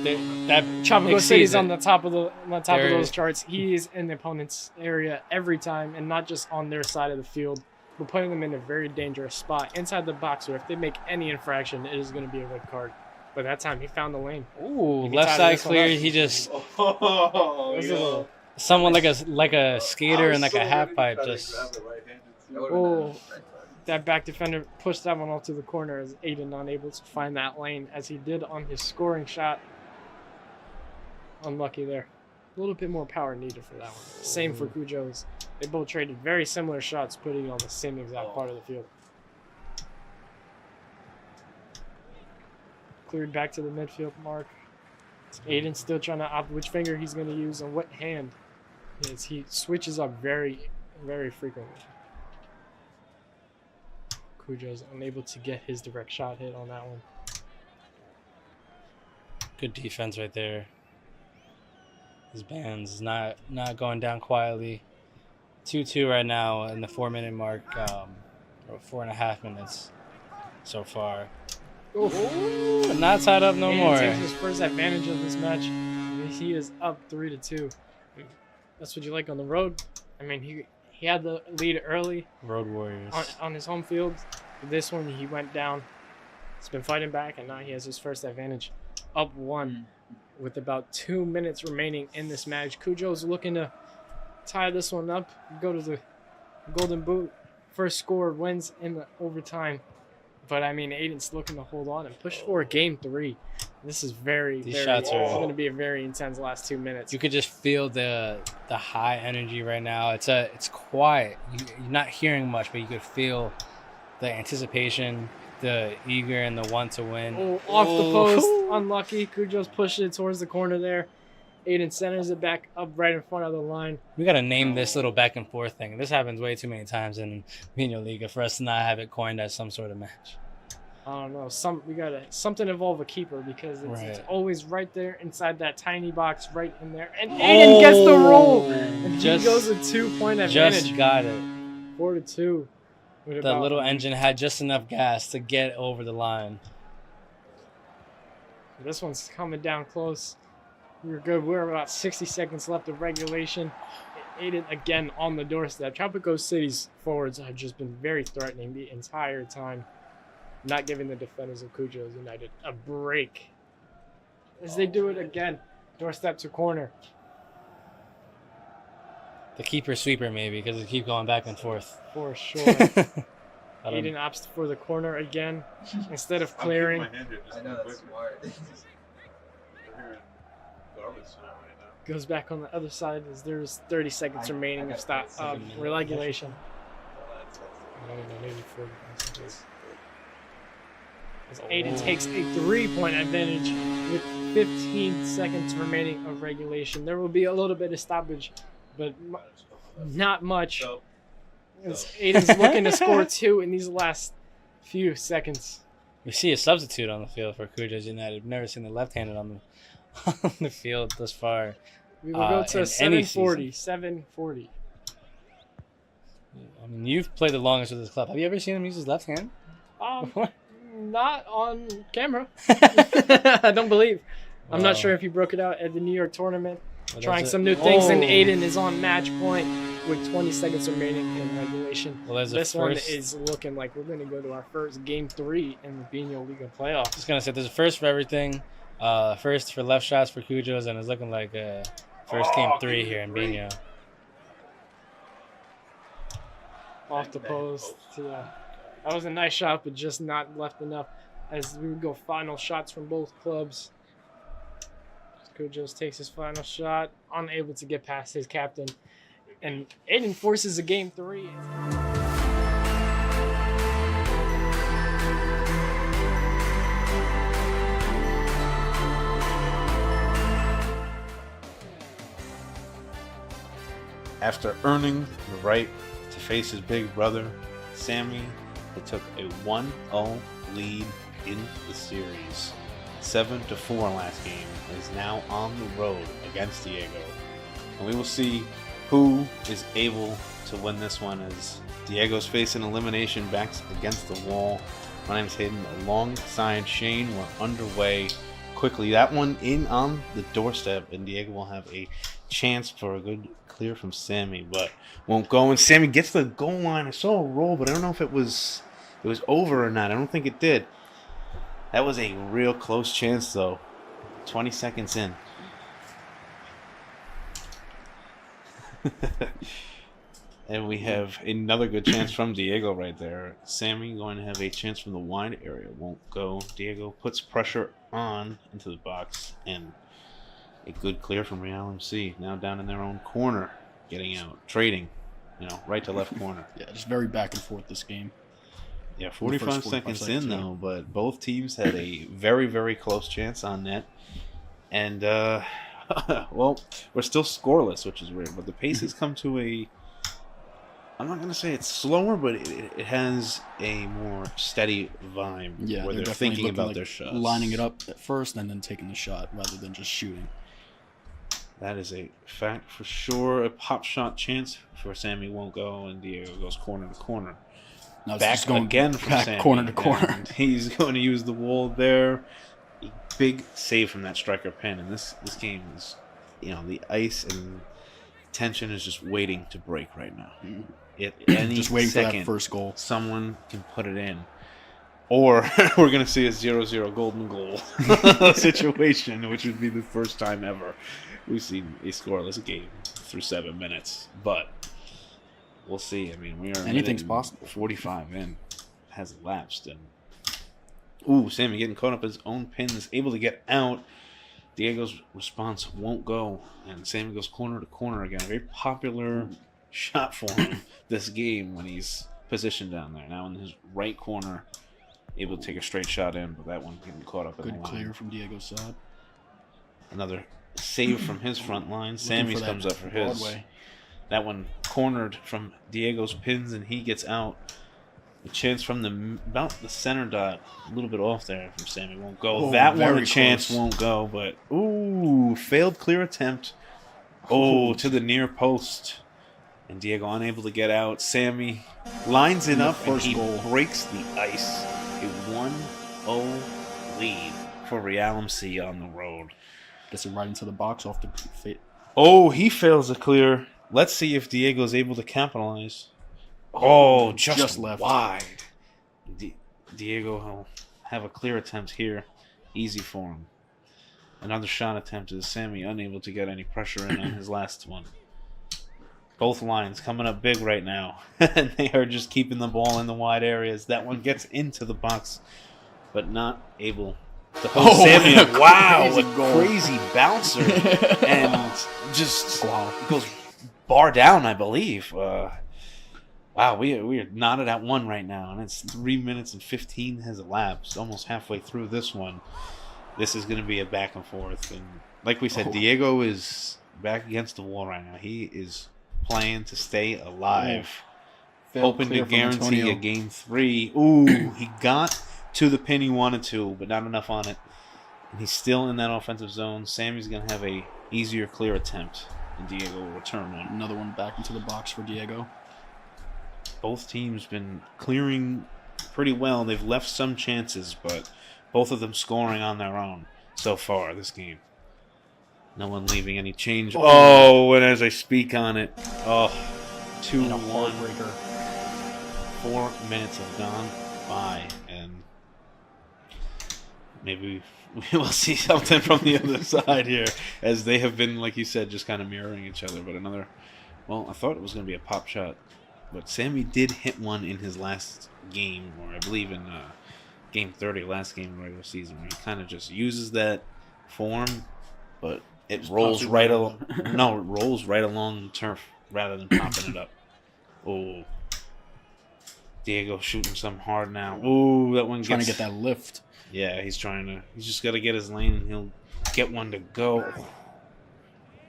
That Tropical exceeds City's it. on the top of of There- those charts. He is in the opponent's area every time, and not just on their side of the field. We're putting them in a very dangerous spot inside the box, where if they make any infraction, it is going to be a red card. But that time he found the lane. Ooh, He left tied side this one clear. up. He just Oh, There's a little- someone like a skater and like a half pipe just. Oh, that back defender pushed that one off to the corner as Aiden unable to find that lane as he did on his scoring shot. Unlucky there. A little bit more power needed for that one. Same for Cujo's. They both traded very similar shots, putting it on the same exact part of the field. Cleared back to the midfield mark. Aiden still trying to opt which finger he's going to use and what hand. As he switches up very, very frequently. Cujo's unable to get his direct shot hit on that one. Good defense right there. His band's not going down quietly. 2-2 right now in the 4-minute mark, or 4.5 minutes so far. But not tied up no Aiden more. takes his first advantage of this match. He is up 3-2. That's what you like on the road. I mean, he had the lead early Road Warriors. on his home field. This one, he went down. He's been fighting back, and now he has his first advantage. Up 1 with about 2 minutes remaining in this match. Cujo's looking to tie this one up, go to the Golden Boot. First score wins in the overtime. But, I mean, Aiden's looking to hold on and push for game 3. This is These shots are- going to be a very intense last 2 minutes. You could just feel the high energy right now. It's quiet. You're not hearing much, but you could feel the anticipation, the eager, and the want to win. Oh, off the post. Unlucky. Cujo's pushed it towards the corner there. Aiden centers it back up right in front of the line. We got to name this little back and forth thing. This happens way too many times in Biñholiga for us to not have it coined as some sort of match. I don't know. We gotta something involve a keeper because it's Right. always right there inside that tiny box, right in there. And Aiden gets the roll, and he goes a 2-point advantage. Just got it. 4-2. With The about- little engine had just enough gas to get over the line. This one's coming down close. We're good. We're about 60 seconds left of regulation. Aiden again on the doorstep. Tropico City's forwards have just been very threatening the entire time, not giving the defenders of Cujo's United a break. As they do it again, doorstep to corner. The keeper sweeper maybe because they keep going back and forth. For sure. I don't- Aiden opts for the corner again instead of I'm keeping clearing. my hand here just I know, to that's quick. smart. We're hearing garbage time right now. Goes back on the other side as there's 30 seconds remaining of stop regulation. I don't know, maybe 40 seconds. As Aiden takes a 3-point advantage with 15 seconds remaining of regulation. There will be a little bit of stoppage, but not much. So, As Aiden's looking to score 2 in these last few seconds. We see a substitute on the field for Cujo's United. We've never seen the left-handed on the field thus far. We will go to in any 740. 740. I mean, you've played the longest with this club. Have you ever seen him use his left hand? Not on camera. I don't believe. I'm not Wow. sure if he broke it out at the New York tournament. trying some new things, and Aiden is on match point with 20 seconds remaining in regulation. Well, this one is looking like we're going to go to our first game 3 in the Biñholiga playoffs. Just gonna say there's a first for everything. First for left shots for Cujos, and it's looking like first game 3 here in Biñho. Off the post, yeah. That was a nice shot, but just not left enough. As we would go final shots from both clubs. Cujos takes his final shot, unable to get past his captain. And Aiden forces a game 3. After earning the right to face his big brother, Sammy, it took a 1-0 lead in the series. 7-4 last game, and is now on the road against Diego. And we will see who is able to win this one as Diego's facing elimination, backs against the wall. My name is Hayden alongside Shane. We're underway quickly. That one in on the doorstep, and Diego will have a chance for a good clear from Sammy, but won't go. And Sammy gets the goal line. I saw a roll, but I don't know if it was over or not. I don't think it did. That was a real close chance, though. 20 seconds in. And we have another good chance from Diego right there. Sammy going to have a chance from the wide area. Won't go. Diego puts pressure on into the box. And a good clear from Real MC. Now down in their own corner. Getting out. Trading. Right to left corner. Yeah, just very back and forth this game. Yeah, 45 seconds in, though, but both teams had a very, very close chance on net. And, well, we're still scoreless, which is weird. But the pace has come to I'm not going to say it's slower, but it has a more steady vibe. Yeah, where they're thinking about their shots. Lining it up at first and then taking the shot rather than just shooting. That is a fact for sure. A pop shot chance for Sammy won't go, and Diego goes corner to corner. Now Back going again from back Sammy. corner to corner. And he's going to use the wall there. A big save from that striker pin. And this game is, the ice and tension is just waiting to break right now. At any just waiting second, for that first goal. Someone can put it in. Or we're going to see a 0-0 golden goal situation, which would be the first time ever we've seen a scoreless game through 7 minutes. But we'll see. I mean, we are anything's possible. 45 in has elapsed, and Sammy getting caught up in his own pins, able to get out. Diego's response won't go, and Sammy goes corner to corner again. A very popular shot for him this game when he's positioned down there. Now in his right corner, able to take a straight shot in, but that one getting caught up in the line. Good clear from Diego's side. Another save from his front line. Sammy's comes up for his. Broadway. That one cornered from Diego's pins, and he gets out. A chance from about the center dot, a little bit off there from Sammy. Won't go. Oh, that one, a very chance, close. won't go. But failed clear attempt. To the near post, and Diego unable to get out. Sammy lines it up, and he breaks the ice. A 1-0 lead for Real MC on the road. Gets it right into the box off the fit. He fails to clear. Let's see if Diego's able to capitalize. Just left. Wide. Diego will have a clear attempt here. Easy for him. Another shot attempt is Sammy unable to get any pressure in on his last one. Both lines coming up big right now. And they are just keeping the ball in the wide areas. That one gets into the box, but not able to hold Sammy up. Wow, a crazy bouncer. And just goes bar down, I believe. Wow, we are knotted at 1 right now, and it's 3 minutes and 15 has elapsed, almost halfway through this one. This is going to be a back and forth, and like we said, Diego is back against the wall right now. He is playing to stay alive, hoping to guarantee a game 3. He got to the pin he wanted to, but not enough on it, and he's still in that offensive zone. Sammy's going to have a easier clear attempt, and Diego will return one. Another one back into the box for Diego. Both teams been clearing pretty well. They've left some chances, but both of them scoring on their own so far this game. No one leaving any change. Oh, and as I speak on it, 2-1. And a heartbreaker. 4 minutes have gone by, and maybe we will see something from the other side here, as they have been, like you said, just kind of mirroring each other. But another, well, I thought it was going to be a pop shot, but Sammy did hit one in his last game, or I believe in game 30, last game of the regular season, where he kind of just uses that form, but it rolls right along. No, it rolls right along the turf rather than popping it up. Oh. Diego shooting some hard now. Ooh, that one Trying to get that lift. Yeah, he's trying to. He's just got to get his lane, and he'll get one to go.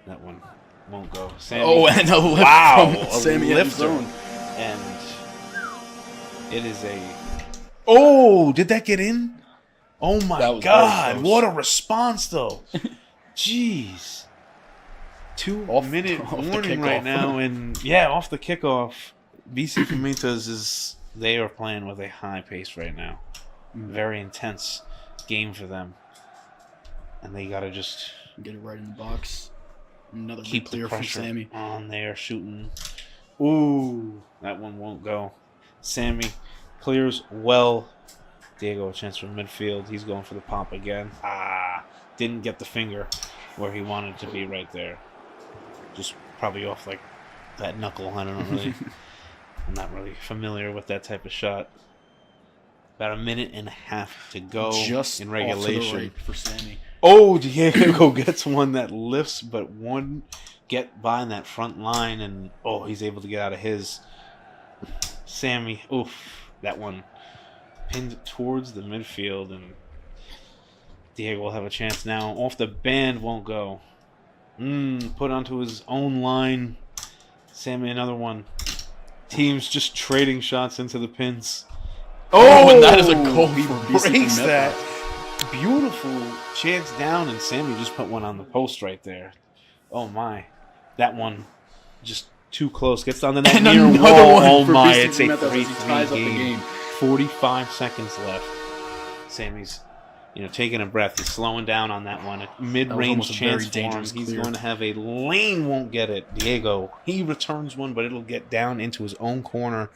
That one won't go. Sammy, And a lift. wow, From a Sammy lifter. zone. And it is a. Oh, did that get in? Oh my That was God! very close. What a response, though. Jeez. 2-minute off the warning kickoff. right now, and yeah, off the kickoff. BC Fomenta's is. They are playing with a high pace right now. Very intense game for them. And they got to just Get it right in the box. Another keep clear the from pressure Sammy. on there shooting. Ooh, that one won't go. Sammy clears well. Diego a chance from midfield. He's going for the pop again. Didn't get the finger where he wanted to be right there. Just probably off like that knuckle. I don't know really. I'm not really familiar with that type of shot. About a minute and a half to go Just in off regulation. to the right for Sammy. Oh, Diego gets one that lifts, but one get by in that front line, and he's able to get out of his. Sammy, that one pinned towards the midfield, and Diego will have a chance now. Off the band, won't go. Put onto his own line. Sammy, another one. Teams just trading shots into the pins. And that is a goal He for BC breaks Fomenta. that. Beautiful chance down, and Sammy just put one on the post right there. Oh my, that one just too close. Gets on the net And near another wall. one Oh for my, BC it's a Fomenta as he 3-3 ties up the game. game. 45 seconds left. Sammy's, taking a breath. He's slowing down on that one. A mid-range almost a very chance for him. dangerous He's clear. going to have a lane. Won't get it. Diego. He returns one, but it'll get down into his own corner.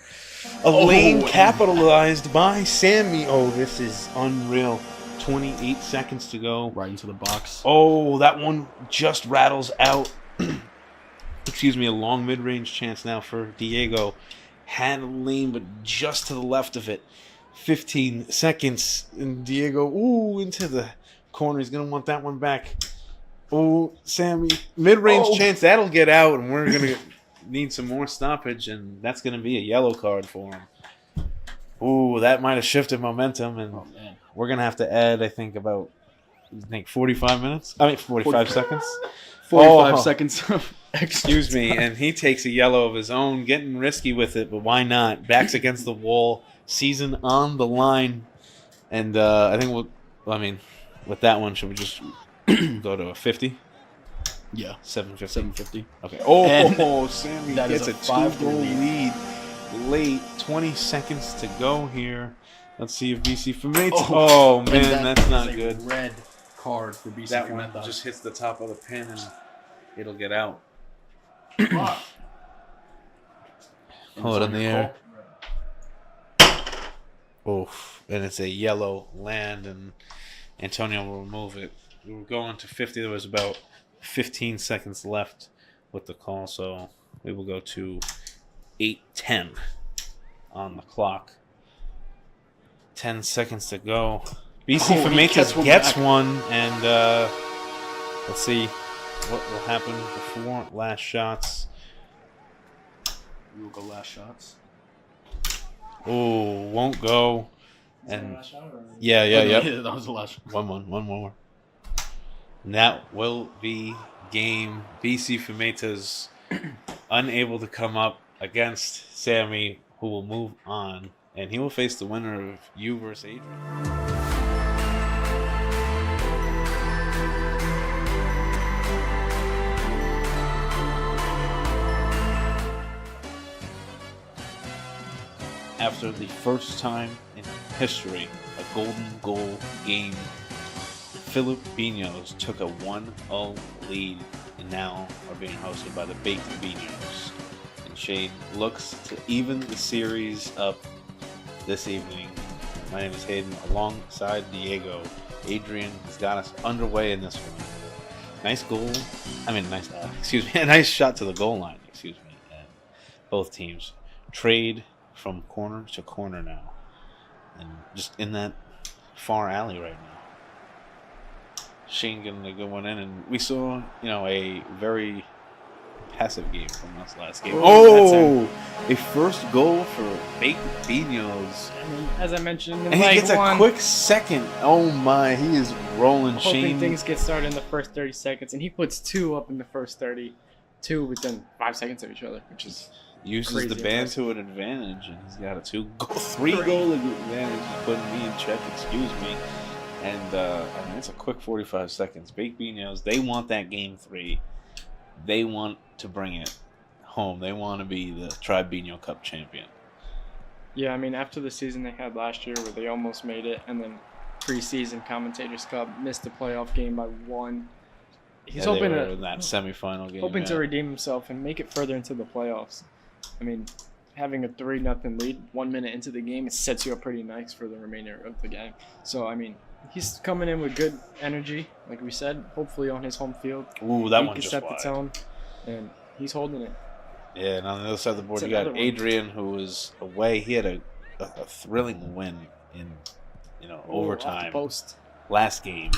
A lane and- capitalized by Sammy. Oh, this is unreal. 28 seconds to go. Right into the box. Oh, that one just rattles out. Excuse me, a long mid-range chance now for Diego. Had a lane, but just to the left of it. 15 seconds. And Diego, into the corner. He's going to want that one back. Sammy, mid-range chance. That'll get out, and we're going to need some more stoppage, and that's going to be a yellow card for him. That might have shifted momentum, and Man. we're going to have to add, I think, 45 minutes? 45 seconds? 45 seconds of Excuse me, and he takes a yellow of his own, getting risky with it, but why not? Backs against the wall, season on the line, and I think with that one, should we just go to a 50? Yeah. 750. 750. Okay. And Sammy that gets is a a 5-3 2-goal lead. lead. Late, 20 seconds to go here. Let's see if BC Fomenta. And Man, that that's not is a good. Red card for BC That one Fomenta. just hits the top of the pin and it'll get out. Hold it in the air. And it's a yellow land, and Antonio will remove it. We were going to 50. There was about 15 seconds left with the call, so we will go to 8:10 on the clock. 10 seconds to go. BC He Fomenta gets gets one one, and let's see what will happen before last shots. We'll go last shots. Won't go. And yeah. That was the last shot. One more. And that will be game. BC Fomenta's unable to come up against Sammy, who will move on, and he will face the winner of you versus Adrian. After the first time in history, a golden goal game Filipinos took a 1-0 lead and now are being hosted by the Baked Biñhos. And Shane looks to even the series up this evening. My name is Hayden, alongside Diego. Adrian has got us underway in this one. Nice goal. A nice shot to the goal line. And both teams trade from corner to corner now, and just in that far alley right now. Shane getting a good one in, and we saw, a very passive game from us last game. A first goal for Baked Biñhos. I mean, as I mentioned, in And he gets a one, quick second. Oh my, he is rolling. hoping Shane. things get started in the first 30 seconds, and he puts 2 up in the first 30, 2 within 5 seconds of each other, which is Uses crazy the band impressive. to an advantage, and he's got a 3-goal advantage. He's putting me in check, excuse me. And it's a quick 45 seconds. Baked Biñhos, they want that game 3. They want to bring it home. They want to be the Tribe Biñho Cup champion. Yeah, I mean, after the season they had last year where they almost made it, and then preseason Commentators Cup missed the playoff game by 1. He's hoping they were in that semifinal game. to redeem himself and make it further into the playoffs. I mean, having a 3-0 lead 1 minute into the game, it sets you up pretty nice for the remainder of the game. So, I mean, he's coming in with good energy, like we said, hopefully on his home field. Ooh, that he one can just set wide. the tone, and he's holding it. Yeah, and on the other side of the board, It's you got another one. Adrian, who was away. He had a thrilling win in, Off the overtime post. last game,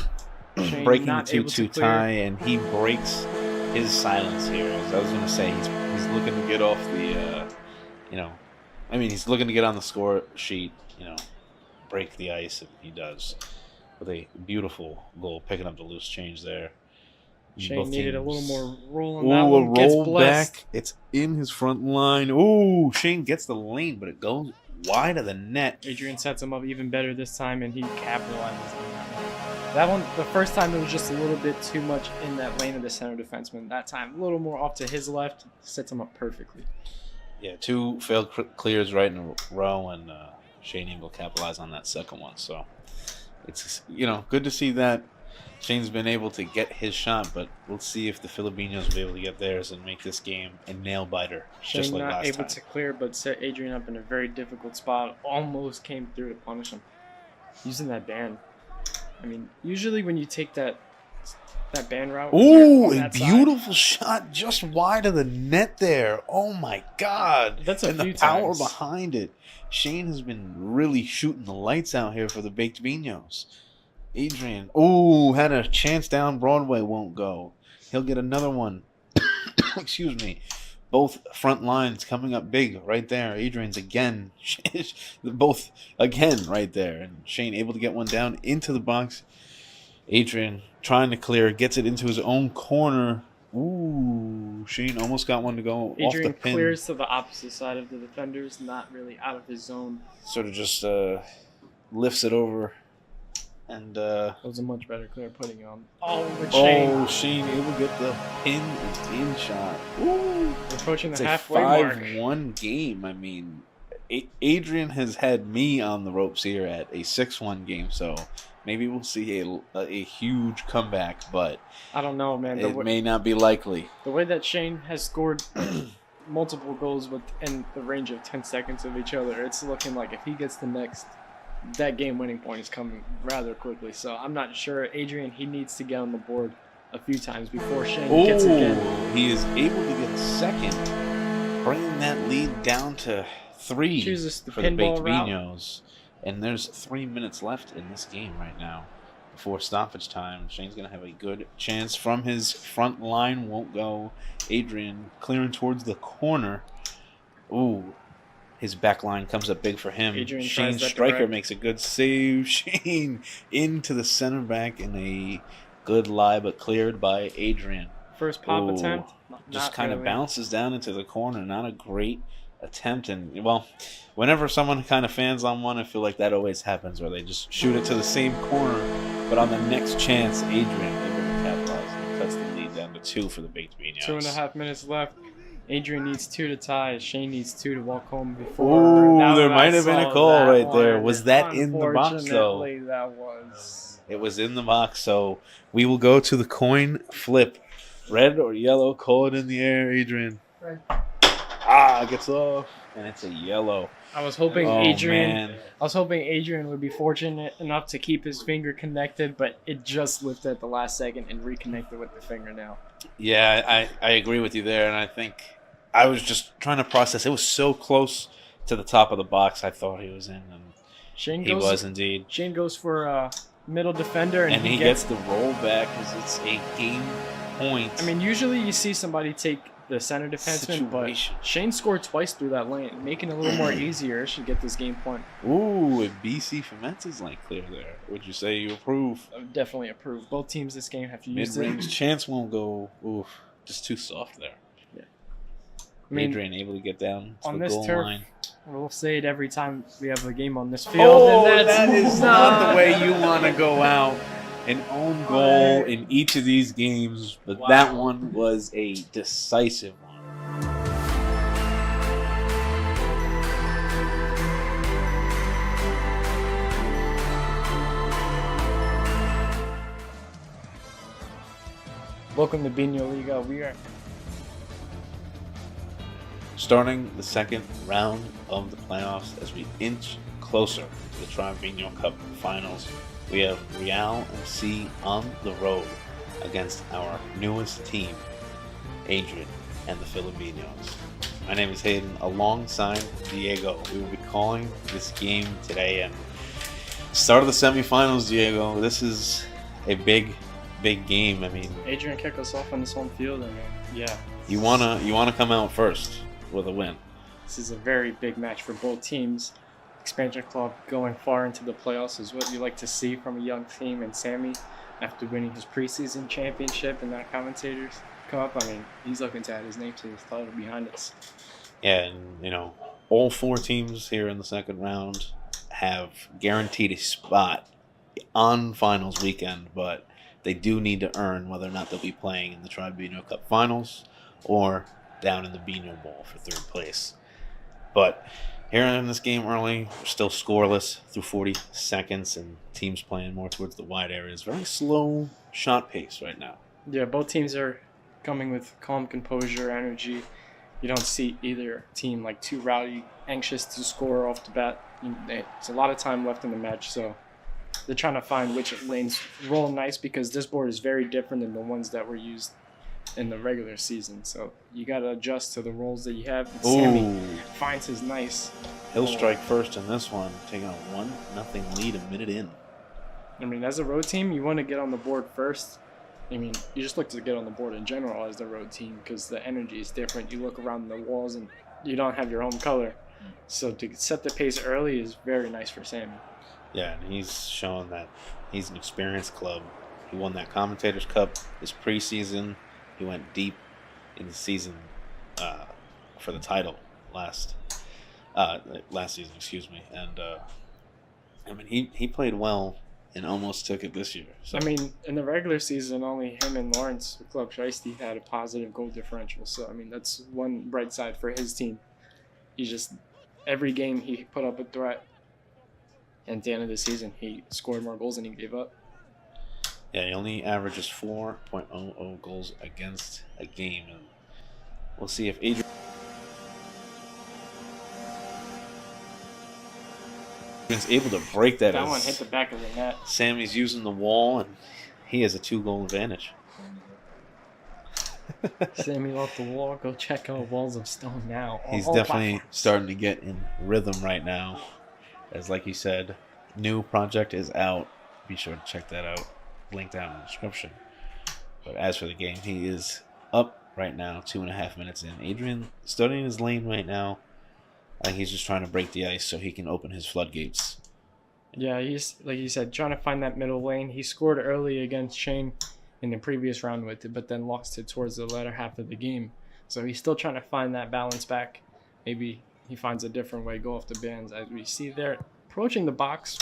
Shane breaking the not able to 2-2 clear. tie, and he breaks his silence here. As I was going to say, he's looking to get off the, he's looking to get on the score sheet, break the ice, and he does with a beautiful goal, picking up the loose change there. Shane Both needed a teams- little more roll on Ooh, that a one. Gets roll blessed. back. It's in his front line. Ooh, Shane gets the lane, but it goes wide of the net. Adrian sets him up even better this time, and he capitalizes on that one. That one, the first time, it was just a little bit too much in that lane of the center defenseman. That time, a little more off to his left, sets him up perfectly. Yeah, 2 failed clears right in a row, and Shane able to capitalize on that second one. So it's good to see that Shane's been able to get his shot, but we'll see if the Filipinos will be able to get theirs and make this game a nail biter, just Shane like not last able time. to clear, but set Adrian up in a very difficult spot. Almost came through to punish him. Using that band. I mean, usually when you take that band route. Ooh, on a that side, beautiful shot just wide of the net there. Oh my God. That's a and the few power times. behind it. Shane has been really shooting the lights out here for the Baked Biñhos. Adrian, had a chance down Broadway, won't go. He'll get another one. Excuse me. Both front lines coming up big right there. Adrian's again. Both again right there. And Shane able to get one down into the box. Adrian trying to clear, gets it into his own corner. Ooh, Shane almost got one to go off the Adrian pin. clears to the opposite side of the defenders, not really out of his zone. Sort of just lifts it over. And That was a much better clear putting on. But Shane. Shane able to get the pin in shot. Ooh, We're approaching it's the a halfway mark. 5-1 game. I mean, Adrian has had me on the ropes here at a 6-1 game, so maybe we'll see a huge comeback, but I don't know, man. it may not be likely. The way that Shane has scored multiple goals within the range of 10 seconds of each other, it's looking like if he gets the next, that game-winning point is coming rather quickly. So I'm not sure. Adrian, he needs to get on the board a few times before Shane gets it again. He is able to get second, bringing that lead down to 3 Chooses the for the Baked pinball route. Biñhos. And there's 3 minutes left in this game right now before stoppage time. Shane's going to have a good chance from his front line. Won't go. Adrian clearing towards the corner. Ooh, his back line comes up big for him. Adrian Shane tries that Stryker direct. makes a good save. Shane into the center back in a good lie, but cleared by Adrian. First pop Ooh, attempt. Just not kind of really. bounces down into the corner. Not a great attempt. And, well, whenever someone kind of fans on one, I feel like that always happens, where they just shoot it to the same corner. But on the next chance, Adrian able to capitalize and cuts the lead down to 2 for the Baked Biñhos. 2.5 minutes left. Adrian needs 2 to tie. Shane needs 2 to walk home before. Ooh, Now there that might I have been a saw call that right there. one, Was that in the box, though? unfortunately, that was. It was in the box, so we will go to the coin flip. Red or yellow? Call it in the air, Adrian. Red. It gets off, and it's a yellow. I was hoping Oh, Adrian. man. I was hoping Adrian would be fortunate enough to keep his finger connected, but it just lifted at the last second and reconnected with the fingernail. Yeah, I agree with you there, and I think I was just trying to process. It was so close to the top of the box. I thought he was in, and Shane he goes. was indeed. Shane goes for middle defender, And he gets the roll back because it's a game point. I mean, usually you see somebody take the center defenseman, but Situation. Shane scored twice through that lane, making it a little more easier. Should get this game point. Ooh, a BC Femences lane clear there. Would you say you approve? I would definitely approve. Both teams this game have to use it. Mid-range chance won't go. Oof, just too soft there. I mean, Adrian able to get down to on the this goal turf, line. we'll say it every time we have a game on this field. Oh, and that is not the way you want to go out. An own goal in each of these games, but that one was a decisive one. Welcome to Biñholiga. We are Starting the second round of the playoffs as we inch closer to the Tribe Biñho Cup finals. We have Real MC on the road against our newest team, Adrian and the Filipinos. My name is Hayden, alongside Diego. We will be calling this game today, and start of the semifinals, Diego. This is a big game. I mean, Adrian kicked us off on his home field. I mean, yeah. you wanna come out first with a win. This is a very big match for both teams. Expansion Club going far into the playoffs is what you like to see from a young team. And Sammy, after winning his preseason championship and that commentators come up, I mean, he's looking to add his name to his title behind us. Yeah, and all four teams here in the second round have guaranteed a spot on finals weekend, but they do need to earn whether or not they'll be playing in the Tribe Biñho Cup finals or down in the Biñho Bowl for third place. But here in this game early, we're still scoreless through 40 seconds, and teams playing more towards the wide areas. Very slow shot pace right now. Yeah, both teams are coming with calm composure, energy. You don't see either team like too rowdy, anxious to score off the bat. It's a lot of time left in the match, so they're trying to find which lanes roll nice, because this board is very different than the ones that were used in the regular season. So you got to adjust to the rolls that you have. And Sammy Ooh, finds his nice. he'll strike first in this one, taking a 1-0 lead a minute in. I mean, as a road team, you want to get on the board first. I mean, you just look to get on the board in general as the road team, because the energy is different. You look around the walls and you don't have your home color. So to set the pace early is very nice for Sammy. Yeah, and he's shown that he's an experienced club. He won that Commentators Cup his preseason. He went deep in the season for the title last season, excuse me. And I mean, he played well and almost took it this year. So I mean, in the regular season, only him and Lawrence with Club Shiesty had a positive goal differential. So I mean, that's one bright side for his team. He just every game he put up a threat. And at the end of the season, he scored more goals than he gave up. yeah, he only averages 4.00 goals against a game, and we'll see if Adrian's able to break that. That as one hit the back of the net. Sammy's using the wall, and he has a 2-goal advantage. Sammy off the wall. Go check out Walls of Stone now. on He's all definitely platforms. starting to get in rhythm right now. As like you said, new project is out. Be sure to check that out. Link down in the description. But as for the game, he is up right now, 2.5 minutes in. Adrian studying his lane right now. I think he's just trying to break the ice so he can open his floodgates. Yeah, he's like you said, trying to find that middle lane. He scored early against Shane in the previous round with it, but then lost it towards the latter half of the game. So he's still trying to find that balance back. Maybe he finds a different way, go off the bands, as we see there. Approaching the box.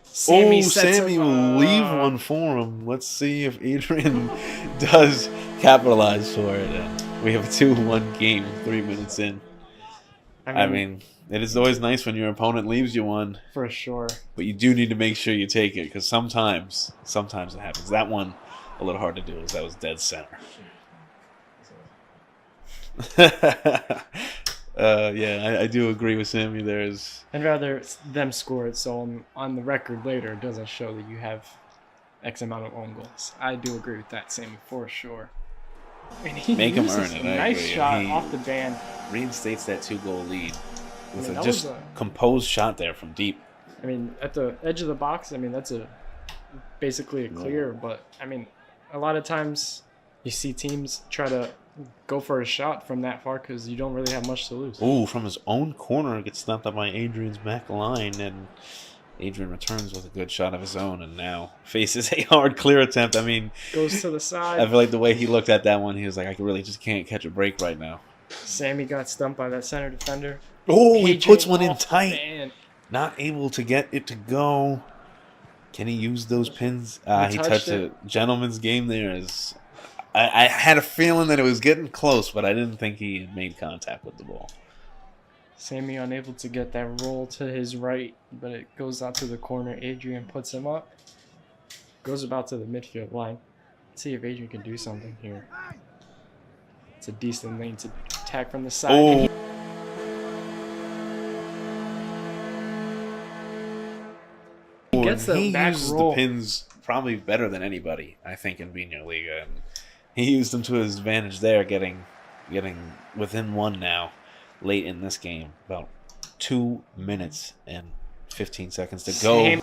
Sammy will leave one for him. Let's see if Adrian does capitalize for it. And we have a 2-1 game, 3 minutes in. I mean, it is always nice when your opponent leaves you one, for sure. but you do need to make sure you take it because sometimes it happens. That one, a little hard to do, because that was dead center. Yeah, I do agree with Sammy. There's. I'd rather them score it, so on the record later it doesn't show that you have X amount of own goals. I do agree with that, Sammy, for sure. And he Make him uses earn it. a I nice agree. shot He off the band. reinstates that 2-goal lead with I mean, a that just was a- composed shot there from deep. I mean, at the edge of the box, I mean, that's basically a clear. But, I mean, a lot of times you see teams try to go for a shot from that far because you don't really have much to lose. Ooh, from his own corner, gets stopped up by Adrian's back line, and Adrian returns with a good shot of his own, and now faces a hard clear attempt. I mean, Goes to the side. I feel like the way he looked at that one, he was like, I really just can't catch a break right now. Sammy got stumped by that center defender. Oh, he Adrian puts one in off the tight. band. Not able to get it to go. Can he use those pins? He touched touched it. it. Gentleman's game there. I had a feeling that it was getting close, but I didn't think he had made contact with the ball. Sammy unable to get that roll to his right, but it goes out to the corner. Adrian puts him up. Goes about to the midfield line. Let's see if Adrian can do something here. It's a decent lane to attack from the side. Oh. He gets the he back uses roll. the pins probably better than anybody, I think, in Biñholiga. And he used them to his advantage there, getting within one now, late in this game. About 2 minutes and 15 seconds to go. Same.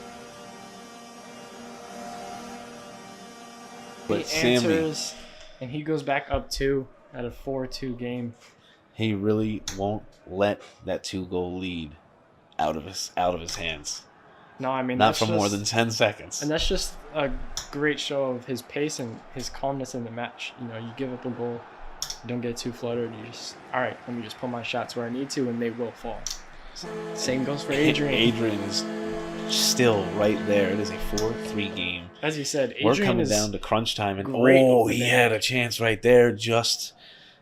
But He Sammy, answers, and he goes back up 2 at a 4-2 game. he really won't let that 2-goal lead out of his hands. No, I mean, Not that's for more just- than 10 seconds. And that's just a great show of his pace and his calmness in the match. You know, you give up a goal, you don't get too fluttered. You just, all right, let me just put my shots where I need to, and they will fall. Same goes for Adrian. Adrian is still right there. It is a 4-3 game. As you said, We're Adrian coming is down to crunch time, and great over he there. had a chance right there, just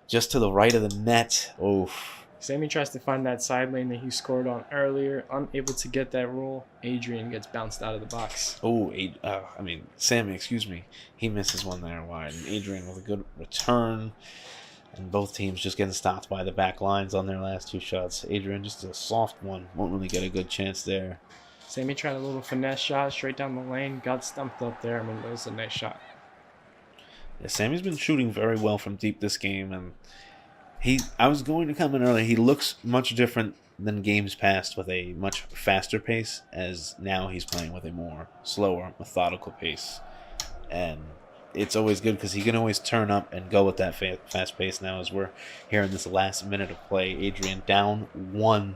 to the right of the net. Oof. Sammy tries to find that side lane that he scored on earlier, unable to get that roll. Adrian gets bounced out of the box. Oh, Sammy, excuse me. He misses one there wide. And Adrian with a good return. And both teams just getting stopped by the back lines on their last 2 shots. Adrian just a soft one. Won't really get a good chance there. Sammy tried a little finesse shot straight down the lane, got stumped up there. I mean, that was a nice shot. Yeah, Sammy's been shooting very well from deep this game, and I was going to come in early. He looks much different than games past with a much faster pace, as now he's playing with a more slower, methodical pace. And it's always good because he can always turn up and go with that fast pace now as we're here in this last minute of play. Adrian down 1.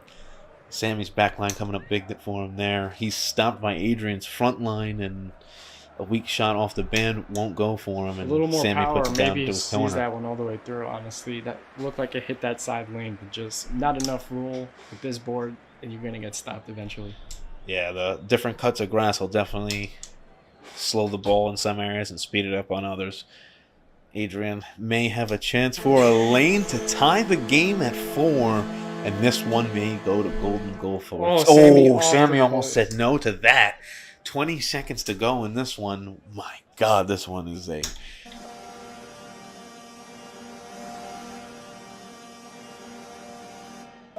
Sammy's back line coming up big for him there. He's stopped by Adrian's front line, and a weak shot off the band won't go for him. A And little more Sammy power, puts it down maybe to he his sees corner. that one all the way through, honestly. That looked like it hit that side lane, but just not enough roll with this board, and you're going to get stopped eventually. Yeah, the different cuts of grass will definitely slow the ball in some areas and speed it up on others. Adrian may have a chance for a lane to tie the game at 4, and this one may go to golden goal for us. Oh, Sammy the almost post. said no to that. 20 seconds to go in this one. My God, this one is a...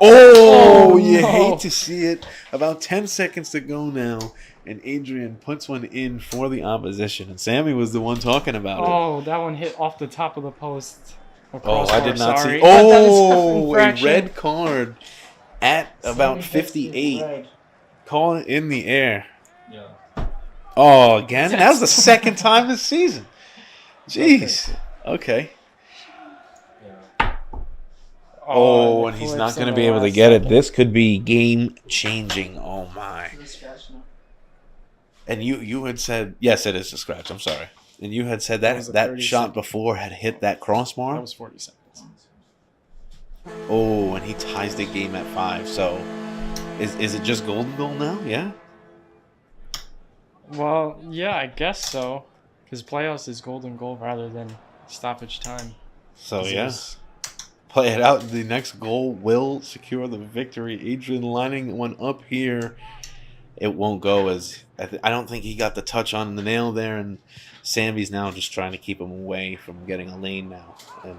Oh, you no. hate to see it. About 10 seconds to go now, and Adrian puts one in for the opposition. And Sammy was the one talking about it. Oh, that one hit off the top of the post. Oh, I did not Sorry. see. That is Oh, a infraction. red card at about Sammy gets the 58. red. Call it in the air. Yeah. Oh, again? That was the second time this season. Jeez. Okay. Oh, and he's not going to be able to get it. This could be game-changing. Oh, my. And you had said, yes, it is a scratch. I'm sorry. And you had said That was that a 30 shot second. before had hit that crossbar. That was 40 seconds. Oh, and he ties the game at 5. So, is it just golden goal now? Yeah. Well, yeah, I guess so. Because playoffs is golden goal rather than stoppage time. So 'Cause yeah. there's play it out. The next goal will secure the victory. Adrian lining one up here. It won't go as I don't think he got the touch on the nail there, and Sammy's now just trying to keep him away from getting a lane now. And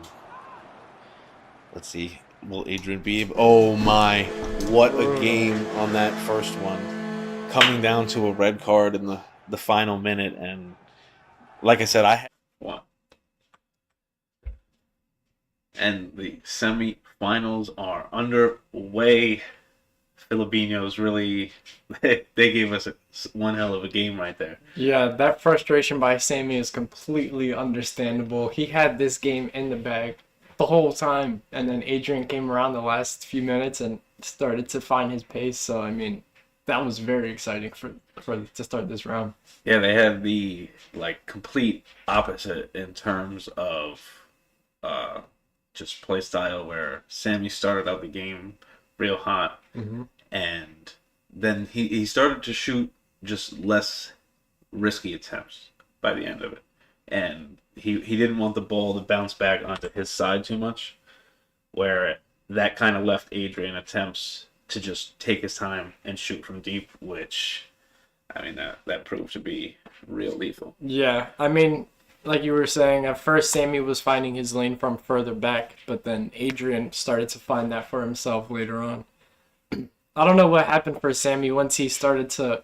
let's see, will Adrian be able? Oh my! What a game on that first one, coming down to a red card in the final minute, and like I said, I had one. And the semifinals are underway. Filipinos really, they gave us one hell of a game right there. Yeah, that frustration by Sammy is completely understandable. He had this game in the bag the whole time, and then Adrian came around the last few minutes and started to find his pace. So, I mean, that was very exciting for to start this round. Yeah, they had the complete opposite in terms of just play style, where Sammy started out the game real hot. Mm-hmm. And then he started to shoot just less risky attempts by the end of it. And he didn't want the ball to bounce back onto his side too much, where that kind of left Adrian attempts to just take his time and shoot from deep, which, I mean, that proved to be real lethal. Yeah, I mean, like you were saying, at first Sammy was finding his lane from further back, but then Adrian started to find that for himself later on. I don't know what happened for Sammy once he started to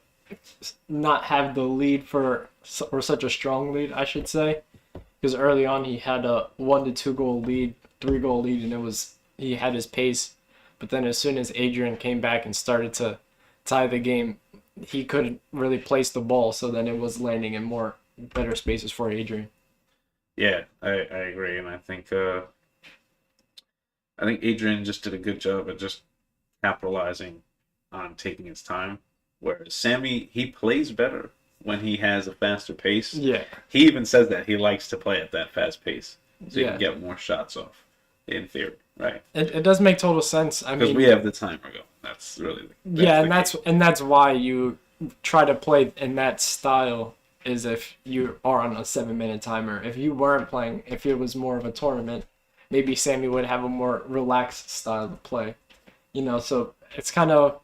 not have the lead or such a strong lead, I should say. Because early on he had a 1 to 2 goal lead, 3 goal lead, and he had his pace. But then as soon as Adrian came back and started to tie the game, he couldn't really place the ball, so then it was landing in better spaces for Adrian. Yeah, I agree, and I think Adrian just did a good job at just capitalizing on taking his time, whereas Sammy, he plays better when he has a faster pace. Yeah. He even says that he likes to play at that fast pace, so he Yeah. can get more shots off, in theory, right? It does make total sense. I Because mean, we have the timer go. That's really that's why you try to play in that style, is if you are on a 7-minute timer. If you weren't playing, if it was more of a tournament, maybe Sammy would have a more relaxed style to play. So it's kind of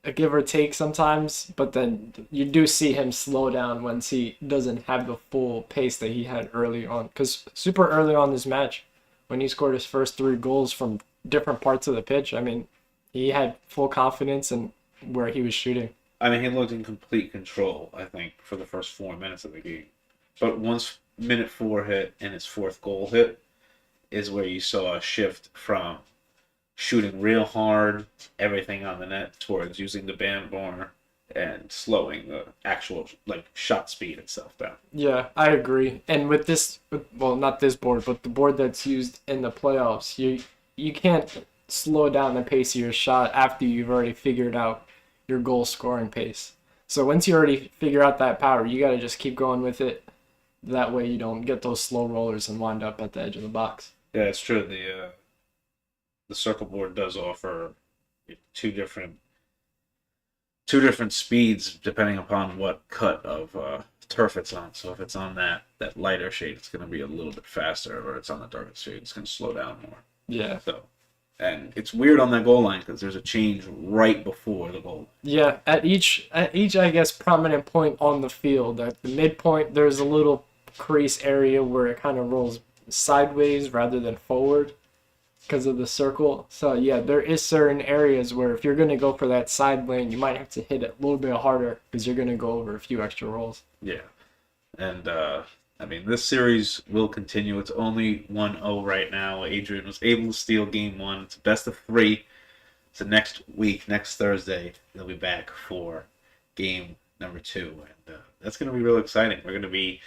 a give or take sometimes, but then you do see him slow down once he doesn't have the full pace that he had early on. Because super early on this match, when he scored his first 3 goals from different parts of the pitch, I mean, he had full confidence in where he was shooting. I mean, he looked in complete control, I think, for the first 4 minutes of the game. But once minute 4 hit and his 4th goal hit is where you saw a shift from shooting real hard, everything on the net, towards using the band more and slowing the actual shot speed itself down. Yeah, I agree. And with this, well, not this board, but the board that's used in the playoffs, you can't slow down the pace of your shot after you've already figured out your goal scoring pace. So once you already figure out that power, you got to just keep going with it. That way you don't get those slow rollers and wind up at the edge of the box. Yeah, it's true. The circle board does offer two different speeds depending upon what cut of turf it's on. So if it's on that lighter shade, it's going to be a little bit faster, or it's on the darker shade, it's going to slow down more. Yeah. So, and it's weird on that goal line because there's a change right before the goal. Yeah, at each I guess prominent point on the field, at the midpoint there's a little crease area where it kind of rolls sideways rather than forward because of the circle. So yeah, there is certain areas where if you're going to go for that side lane, you might have to hit it a little bit harder because you're going to go over a few extra rolls. Yeah. And I mean, this series will continue. It's only 1-0 right now. Adrian was able to steal game 1. It's a best of 3. So next week, next Thursday, they'll be back for game number 2. And that's going to be real exciting. We're going to be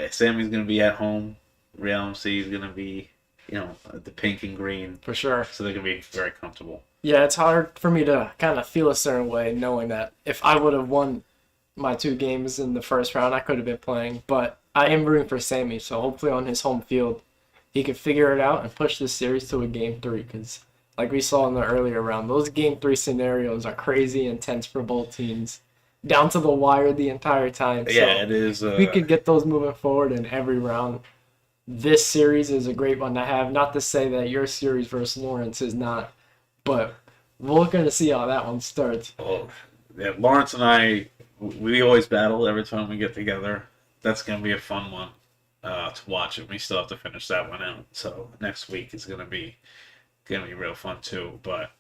Sammy's going to be at home. Real MC is going to be, the pink and green. For sure. So they're going to be very comfortable. Yeah, it's hard for me to kind of feel a certain way knowing that if I would have won my 2 games in the first round, I could have been playing. But I am rooting for Sammy, so hopefully on his home field, he can figure it out and push this series to a game 3. Because like we saw in the earlier round, those game 3 scenarios are crazy intense for both teams. Down to the wire the entire time. Yeah, it is. We could get those moving forward in every round. this series is a great one to have. Not to say that your series versus Lawrence is not, but we're going to see how that one starts. Well, yeah, Lawrence and I, we always battle every time we get together. That's going to be a fun one to watch, and we still have to finish that one out. So next week is going to be real fun too. But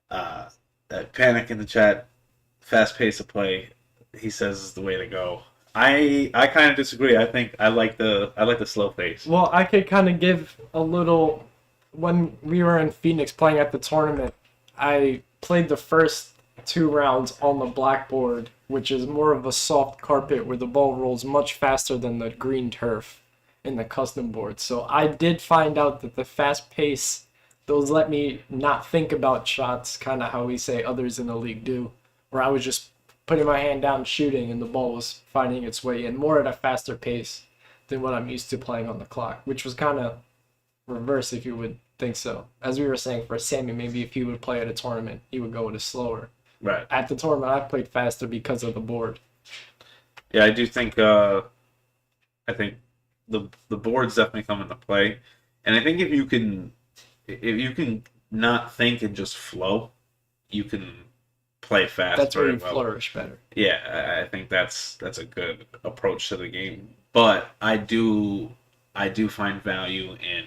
that Panic in the chat, fast pace of play, he says is the way to go. I kind of disagree. I think I like the slow pace. Well, I could kind of give a little. When we were in Phoenix playing at the tournament, I played the first 2 rounds on the blackboard, which is more of a soft carpet where the ball rolls much faster than the green turf in the custom board. So I did find out that the fast pace, those let me not think about shots, kind of how we say others in the league do, where I was just putting my hand down shooting and the ball was finding its way in more at a faster pace than what I'm used to playing on the clock, which was kind of reverse if you would think so. As we were saying for Sammy, maybe if he would play at a tournament, he would go with a slower. Right. At the tournament, I played faster because of the board. Yeah, I do think I think the boards definitely come into play, and I think if you can not think and just flow, you can play fast. That's where very you well. flourish better. Yeah, I think that's a good approach to the game. But I do find value in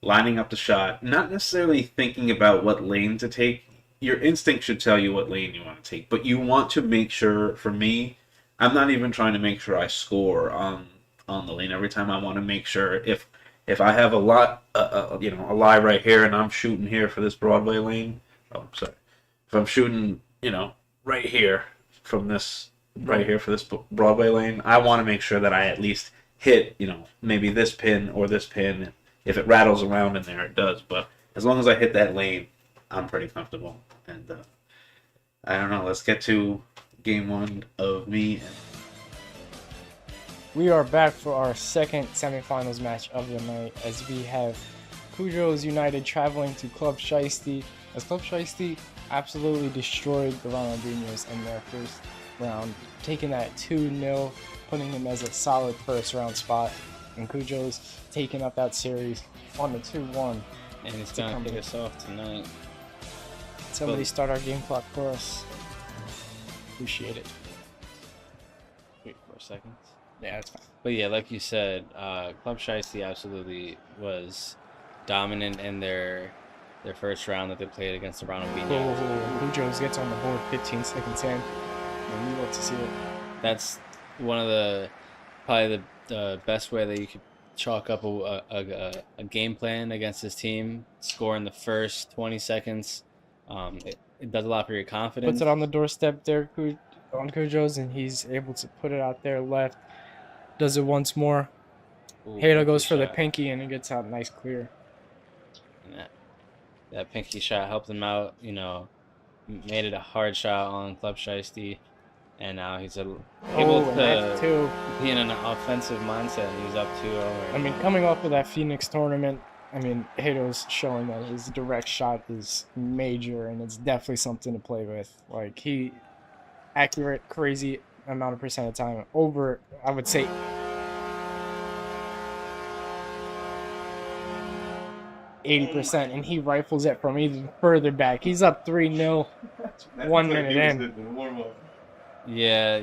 lining up the shot, not necessarily thinking about what lane to take. Your instinct should tell you what lane you want to take, but you want to make sure. For me, I'm not even trying to make sure I score on the lane every time. I want to make sure if I have a lie right here and I'm shooting here for this Broadway lane. Oh, sorry. If I'm shooting, right here from this right here for this Broadway lane, I want to make sure that I at least hit, maybe this pin or this pin. If it rattles around in there, it does. But as long as I hit that lane, I'm pretty comfortable. And I don't know. Let's get to game 1 of me. We are back for our second semifinals match of the night as we have Cujo's United traveling to Club Shiesty, as Club Shiesty absolutely destroyed the Ronald Biñhos in their first round, taking that 2-0, putting them as a solid first round spot, and Cujo's taking up that series on the 2-1. And it's going to kick us off tonight. Somebody start our game clock for us. Appreciate it. Wait 4 seconds. Yeah, that's fine. But yeah, like you said, Club Shiesty absolutely was dominant in their first round that they played against the Ronald Biñhos. Cujo's gets on the board 15 seconds in, and we love to see it. That's one of probably the best way that you could chalk up a game plan against this team. Score in the first 20 seconds. It does a lot for your confidence. Puts it on the doorstep there on Cujo's, and he's able to put it out there left. Does it once more. Halo goes for the pinky, and it gets out nice clear. And that pinky shot helped him out, made it a hard shot on Club Shiesty. And now he's able to be in an offensive mindset. He's up 2-0. I mean, coming off of that Phoenix tournament, Hato's showing that his direct shot is major, and it's definitely something to play with. Like, he accurate, crazy amount of percent of time. Over, I would say, 80%, and he rifles it from even further back. He's up 3-0, 1 minute in. Yeah,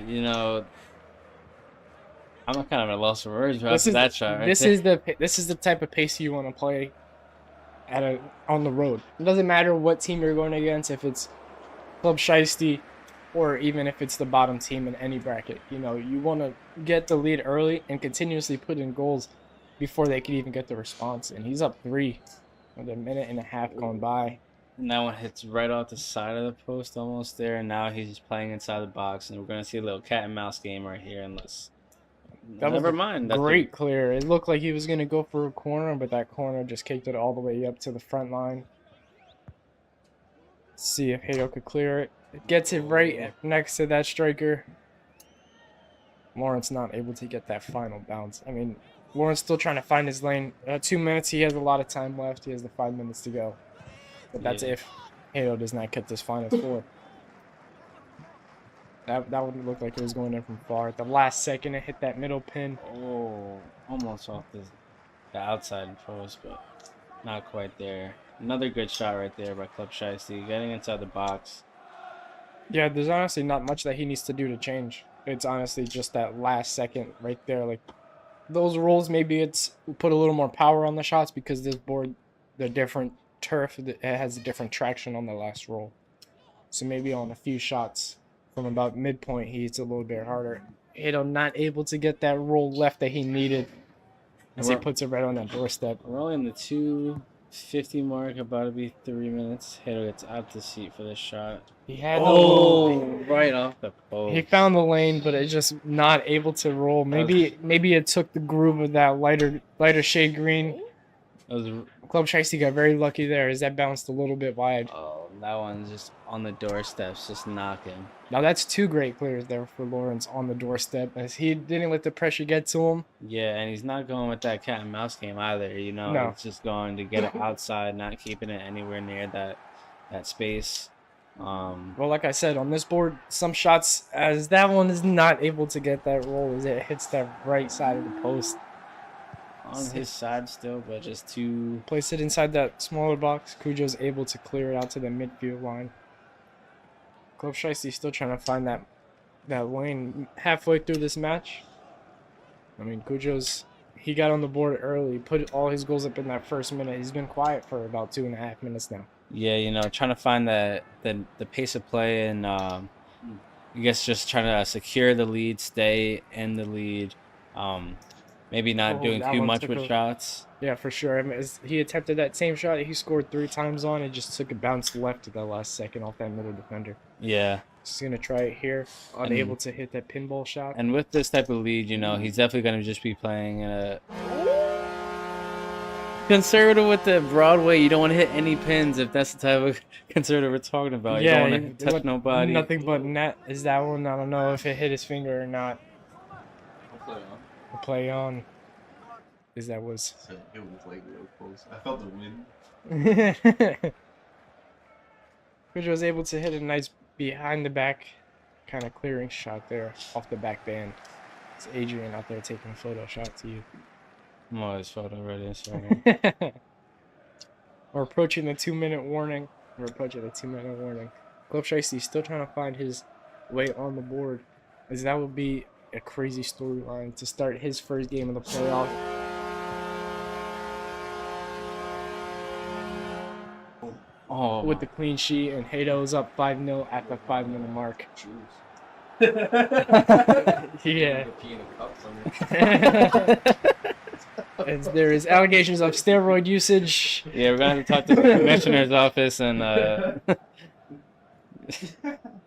I'm kind of at a loss for words after that shot. This is the type of pace you want to play on the road. It doesn't matter what team you're going against, if it's Club Shiesty or even if it's the bottom team in any bracket. You want to get the lead early and continuously put in goals before they could even get the response. And he's up 3 with a minute and a half going by. And that one hits right off the side of the post almost there, and now he's playing inside the box, and we're going to see a little cat and mouse game right here unless... Never mind. Great clear. It looked like he was going to go for a corner, but that corner just kicked it all the way up to the front line. See if Hato could clear it. It gets it right next to that striker. Lawrence not able to get that final bounce. Lawrence still trying to find his lane. 2 minutes, he has a lot of time left. He has the 5 minutes to go. But that's if Hato does not get this final score. That would look like it was going in from far. At the last second, it hit that middle pin. Oh, almost off the the outside post, but not quite there. Another good shot right there by Club Shiesty, getting inside the box. Yeah, there's honestly not much that he needs to do to change. It's honestly just that last second right there. Like, those rolls, maybe it's put a little more power on the shots because this board, the different turf, it has a different traction on the last roll. So maybe on a few shots from about midpoint, he hits a little bit harder. Hato not able to get that roll left that he needed as he puts it right on that doorstep. We're only in the 2:50 mark, about to be 3 minutes. Hato gets out the seat for this shot. He had Right off the post. He found the lane, but it's just not able to roll. Maybe it took the groove of that lighter shade green. Club Shiesty got very lucky there as that bounced a little bit wide. Oh, that one's just on the doorsteps, just knocking. Now that's two great clears there for Lawrence on the doorstep as he didn't let the pressure get to him. Yeah, and he's not going with that cat and mouse game either. You know, No. It's just going to get it outside, not keeping it anywhere near that space. Well, like I said, on this board, some shots, as that one is not able to get that roll as it hits that right side of the post. On his side still, but just too... Place it inside that smaller box. Cujo's able to clear it out to the midfield line. Club Shiesty still trying to find that lane halfway through this match. I mean, he got on the board early, put all his goals up in that first minute. He's been quiet for about 2.5 minutes now. Yeah, you know, trying to find the pace of play and I guess just trying to secure the lead, stay in the lead. Maybe not doing too much with shots. Yeah, for sure. I mean, as he attempted that same shot he scored 3 times on. It just took a bounce left at the last second off that middle defender. Yeah. Just going to try it here. Unable to hit that pinball shot. And with this type of lead, you know, he's definitely going to just be playing in a... Conservative with the Broadway, you don't want to hit any pins if that's the type of conservative we're talking about. You don't want to touch nobody. Nothing but net is that one. I don't know if it hit his finger or not. Play on. Is that was. It was like real close. I felt the wind. Cujo was able to hit a nice behind the back kind of clearing shot there off the back band. It's Adrian out there taking a photo shot to you. I'm always photo ready. We're approaching the 2-minute warning. Club Shiesty still trying to find his way on the board, as that would be a crazy storyline to start his first game of the playoff. Oh, with the clean sheet, and Hato's up 5-0 at the 5-minute mark. Yeah. And there is allegations of steroid usage. Yeah, we're gonna have to talk to the commissioner's office and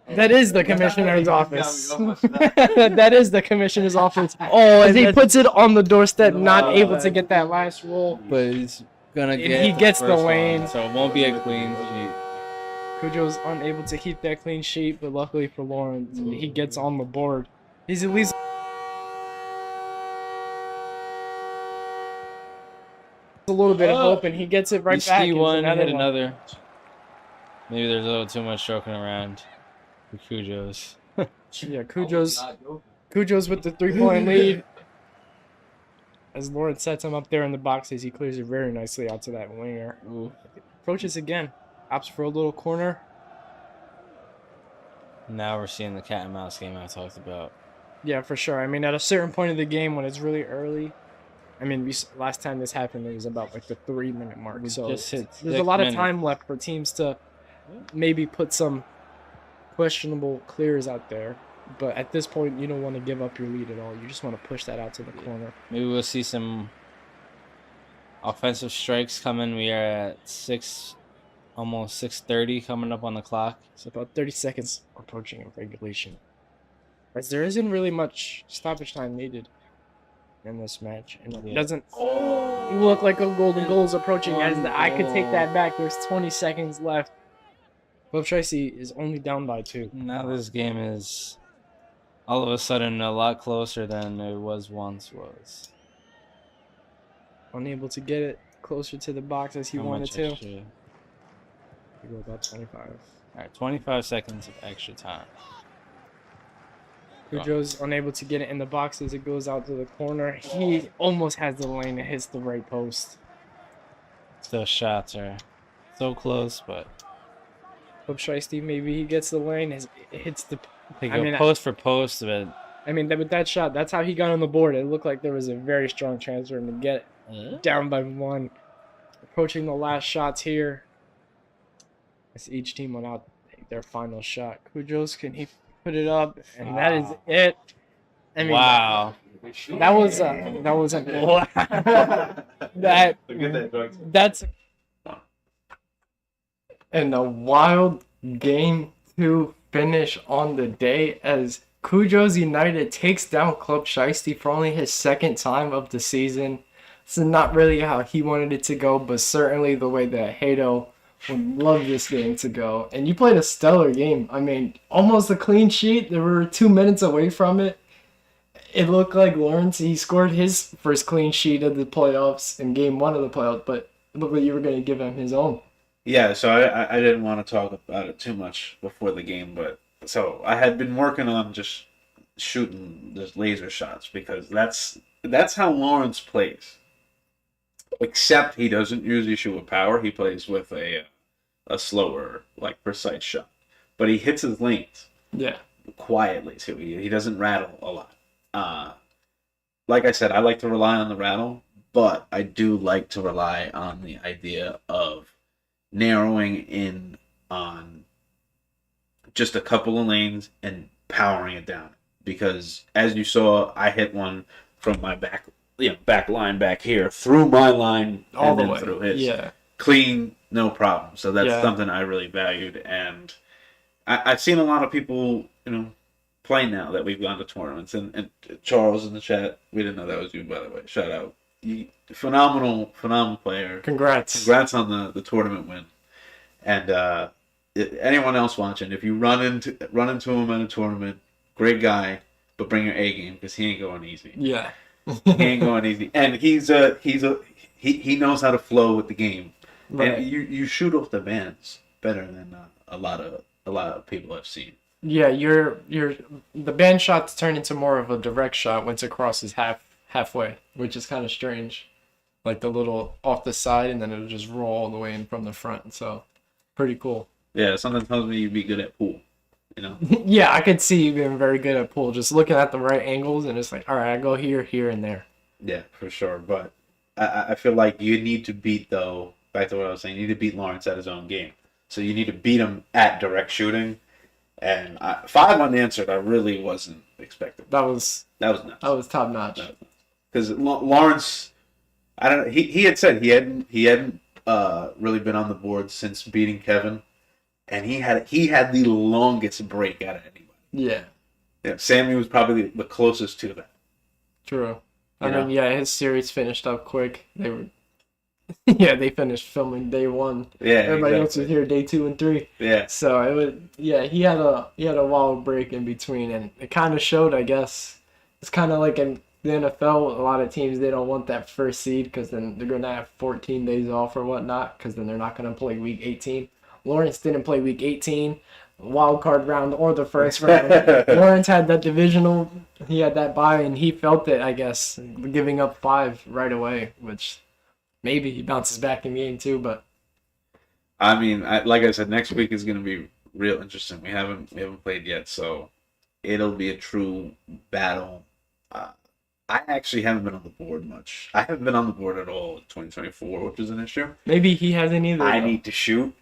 That is the commissioner's office. That is the commissioner's office. Oh, as he puts it on the doorstep, not able to get that last roll. But he's gonna get. He gets the lane, so it won't be a clean sheet. Cujo's unable to keep that clean sheet, but luckily for Lawrence, he gets on the board. He's at least a little bit of hope, and he gets it right back. One, hit another. Maybe there's a little too much joking around for Cujo's. Yeah, Cujo's with the 3-point lead. As Lawrence sets him up there in the boxes, he clears it very nicely out to that winger. Ooh. Approaches again. Opts for a little corner. Now we're seeing the cat and mouse game I talked about. Yeah, for sure. I mean, at a certain point of the game when it's really early, I mean, last time this happened, it was about like the 3-minute mark. So there's a lot of time left for teams to maybe put some questionable clears out there. But at this point, you don't want to give up your lead at all. You just want to push that out to the corner. Maybe we'll see some offensive strikes coming. We are at almost 6:30 coming up on the clock. It's about 30 seconds approaching in regulation. As there isn't really much stoppage time needed in this match. And it doesn't look like a golden goal is approaching as I could take that back. There's 20 seconds left. Club Shiesty is only down by 2. Now this game is all of a sudden a lot closer than it once was. Unable to get it closer to the box as he wanted to. Extra? We go about 25. All right, 25 seconds of extra time. Cujo's unable to get it in the box as it goes out to the corner. He almost has the lane and hits the right post. Those shots are so close, but Hope Shiesty, maybe he gets the lane. It hits the. they I go mean, post for post, but with that shot, that's how he got on the board. It looked like there was a very strong chance for him to get down by 1. Approaching the last shots here. As each team went out to take their final shot. Cujo's, can he put it up? And that is it. I mean, wow. That was that's and a wild game 2 finish on the day as Cujo's United takes down Club Shiesty for only his 2nd time of the season. This is not really how he wanted it to go, but certainly the way that Hato would love this game to go. And you played a stellar game. I mean, almost a clean sheet. There were 2 minutes away from it. It looked like Lawrence, he scored his first clean sheet of the playoffs in game 1 of the playoffs, but it looked like you were going to give him his own. Yeah, so I didn't want to talk about it too much before the game, but so I had been working on just shooting just laser shots because that's how Lawrence plays. Except he doesn't usually shoot with power. He plays with a slower, like precise shot, but he hits his lanes. Yeah, quietly too. He doesn't rattle a lot. Like I said, I like to rely on the rattle, but I do like to rely on the idea of narrowing in on just a couple of lanes and powering it down. Because as you saw, I hit one from my back line back here through my line all and the then way through his. Yeah, Clean, no problem. So that's something I really valued, and I've seen a lot of people, play now that we've gone to tournaments. And Charles in the chat, we didn't know that was you, by the way. Shout out. Phenomenal player. Congrats on the tournament win. And anyone else watching, if you run into him in a tournament, great guy, but bring your A game because he ain't going easy. Yeah, he ain't going easy, and he knows how to flow with the game. right. And you shoot off the bands better than a lot of people I've seen. Yeah, the band shots turn into more of a direct shot once it crosses halfway, which is kind of strange. Like the little off the side, and then it'll just roll all the way in from the front. So, pretty cool. Yeah, something tells me you'd be good at pool. Yeah, I could see you being very good at pool, just looking at the right angles, and it's like, all right, I go here, here, and there. Yeah, for sure. But I feel like you need to beat, though, back to what I was saying, you need to beat Lawrence at his own game. So you need to beat him at direct shooting. And 5 unanswered, I really wasn't expecting. That was nuts. That was top notch. Because Lawrence, I don't know. He had said he hadn't really been on the board since beating Kevin, and he had the longest break out of anybody. Yeah. Sammy was probably the closest to that. True. His series finished up quick. They finished filming day 1. Yeah, everybody else was here day 2 and 3. Yeah. So he had a wild break in between, and it kind of showed. I guess it's kind of like in the NFL. A lot of teams, they don't want that first seed because then they're gonna have 14 days off or whatnot because then they're not gonna play week 18. Lawrence didn't play week 18, wild card round or the first round. Lawrence had that divisional. He had that bye, and he felt it. I guess giving up 5 right away, which. Maybe he bounces back in game 2, but I mean, like I said, next week is going to be real interesting. We haven't played yet, so it'll be a true battle. I actually haven't been on the board much. I haven't been on the board at all in 2024, which is an issue. Maybe he hasn't either. I need to shoot.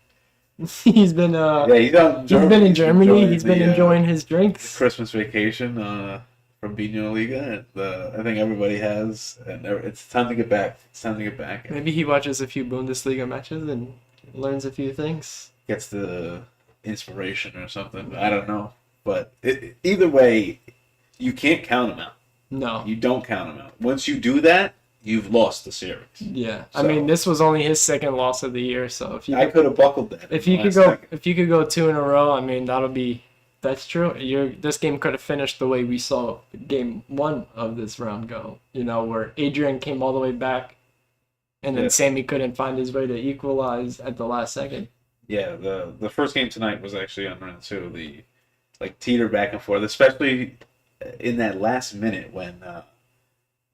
He's been he's been in Germany. He's been enjoying his drinks. Christmas vacation from Biñholiga. I think everybody has, and it's time to get back. Maybe he watches a few Bundesliga matches and learns a few things. Gets the inspiration or something. I don't know, but either way, you can't count him out. No, you don't count him out. Once you do that, you've lost the series. Yeah, so, I mean, this was only his 2nd loss of the year, so I could have buckled that. If you could go 2 in a row, I mean, that's true. This game could have finished the way we saw game 1 of this round go. Where Adrian came all the way back, and then Sammy couldn't find his way to equalize at the last second. Yeah, the first game tonight was actually unreal too. The teeter back and forth, especially in that last minute when the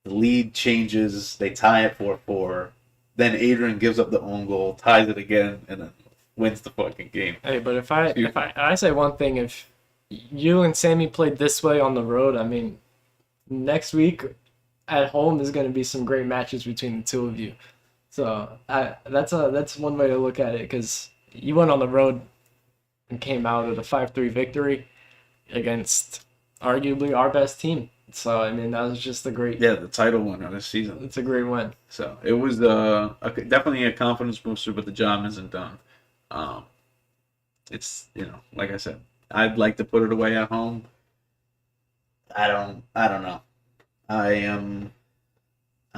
lead changes, they tie it 4-4. Then Adrian gives up the own goal, ties it again, and then wins the fucking game. Hey, but if I say one thing, if you and Sammy played this way on the road, I mean, next week at home is going to be some great matches between the two of you. So that's one way to look at it, because you went on the road and came out with a 5-3 victory against arguably our best team. So I mean, that was just a great. Yeah, the title winner this season. It's a great win. So it was definitely a confidence booster, but the job isn't done. It's, like I said, I'd like to put it away at home. I don't know. I'm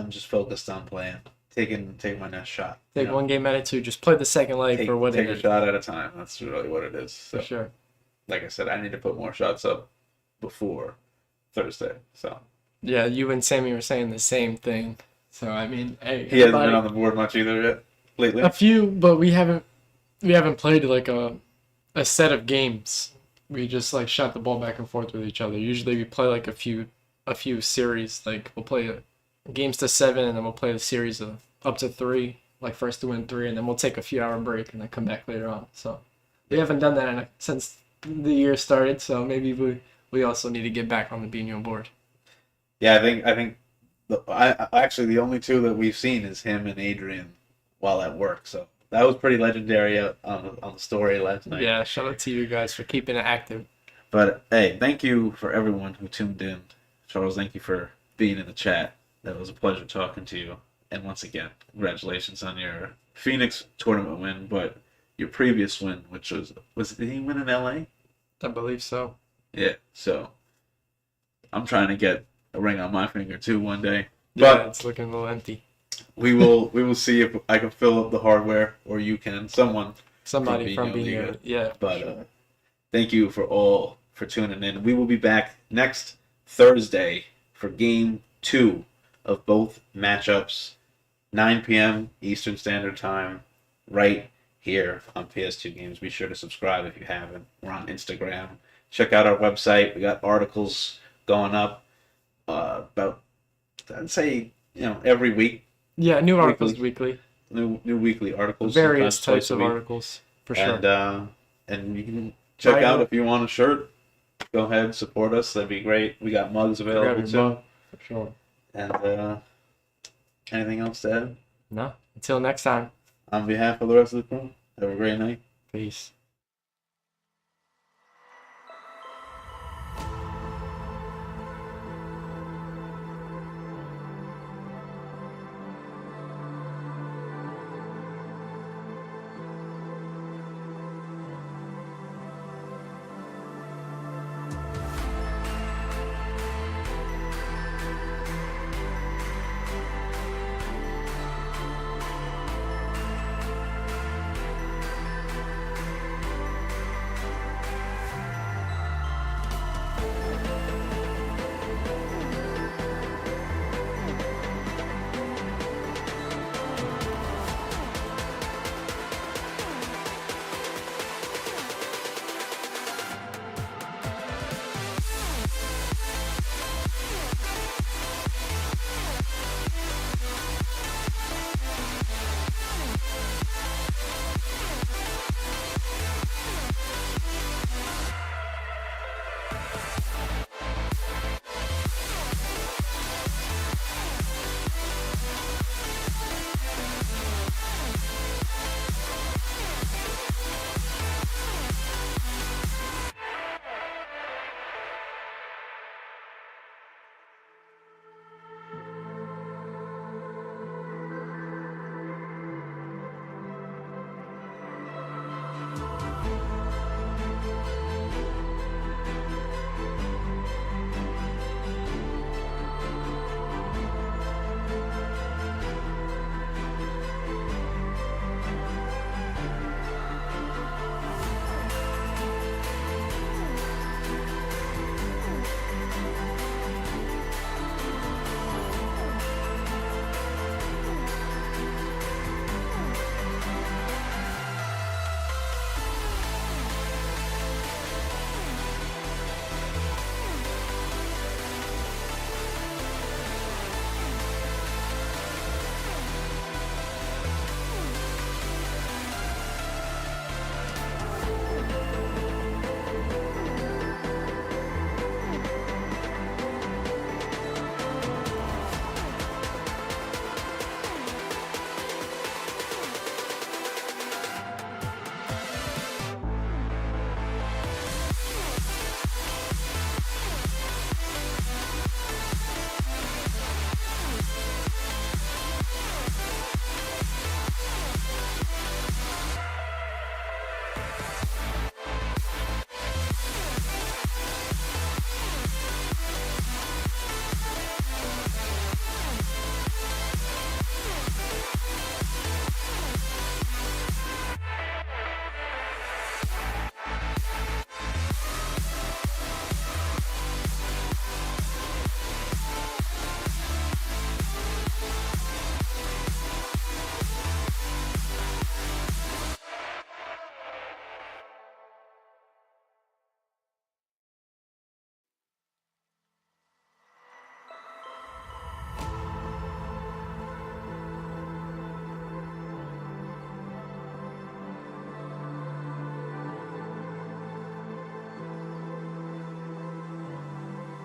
just focused on playing, taking my next shot. Take one game at a time. Just play the second leg for what it is. Take a shot at a time. That's really what it is. So, for sure. Like I said, I need to put more shots up before Thursday. So yeah, you and Sammy were saying the same thing. So I mean, hey, he hasn't been on the board much either yet lately. A few, but we haven't played like a set of games. We just like shot the ball back and forth with each other. Usually we play like a few series. Like we'll play games to 7, and then we'll play a series of up to 3, like first to win 3, and then we'll take a few hour break and then come back later on. So we haven't done that since the year started. So maybe we also need to get back on the Biñho board. Yeah, I think actually the only two that we've seen is him and Adrian while at work. So that was pretty legendary on the story last night. Yeah, shout out to you guys for keeping it active. But hey, thank you for everyone who tuned in. Charles, thank you for being in the chat. That was a pleasure talking to you. And once again, congratulations on your Phoenix tournament win, but your previous win, which did he win in LA? I believe so. Yeah, so I'm trying to get a ring on my finger too one day. Yeah, But it's looking a little empty. we will see if I can fill up the hardware, or you can, Somebody from Biñholiga. Biñho. Yeah. But sure. Thank you for tuning in. We will be back next Thursday for Game 2 of both matchups, 9 p.m. Eastern Standard Time, right here on PS2 Games. Be sure to subscribe if you haven't. We're on Instagram. Check out our website. We got articles going up about, I'd say, every week. Yeah, new articles weekly. New weekly articles. Various sometimes types twice a of week. articles, for sure. And you can check out if you want a shirt. Go ahead, support us. That'd be great. We got mugs available too. For sure. And anything else to add? No. Until next time. On behalf of the rest of the crew, have a great night. Peace.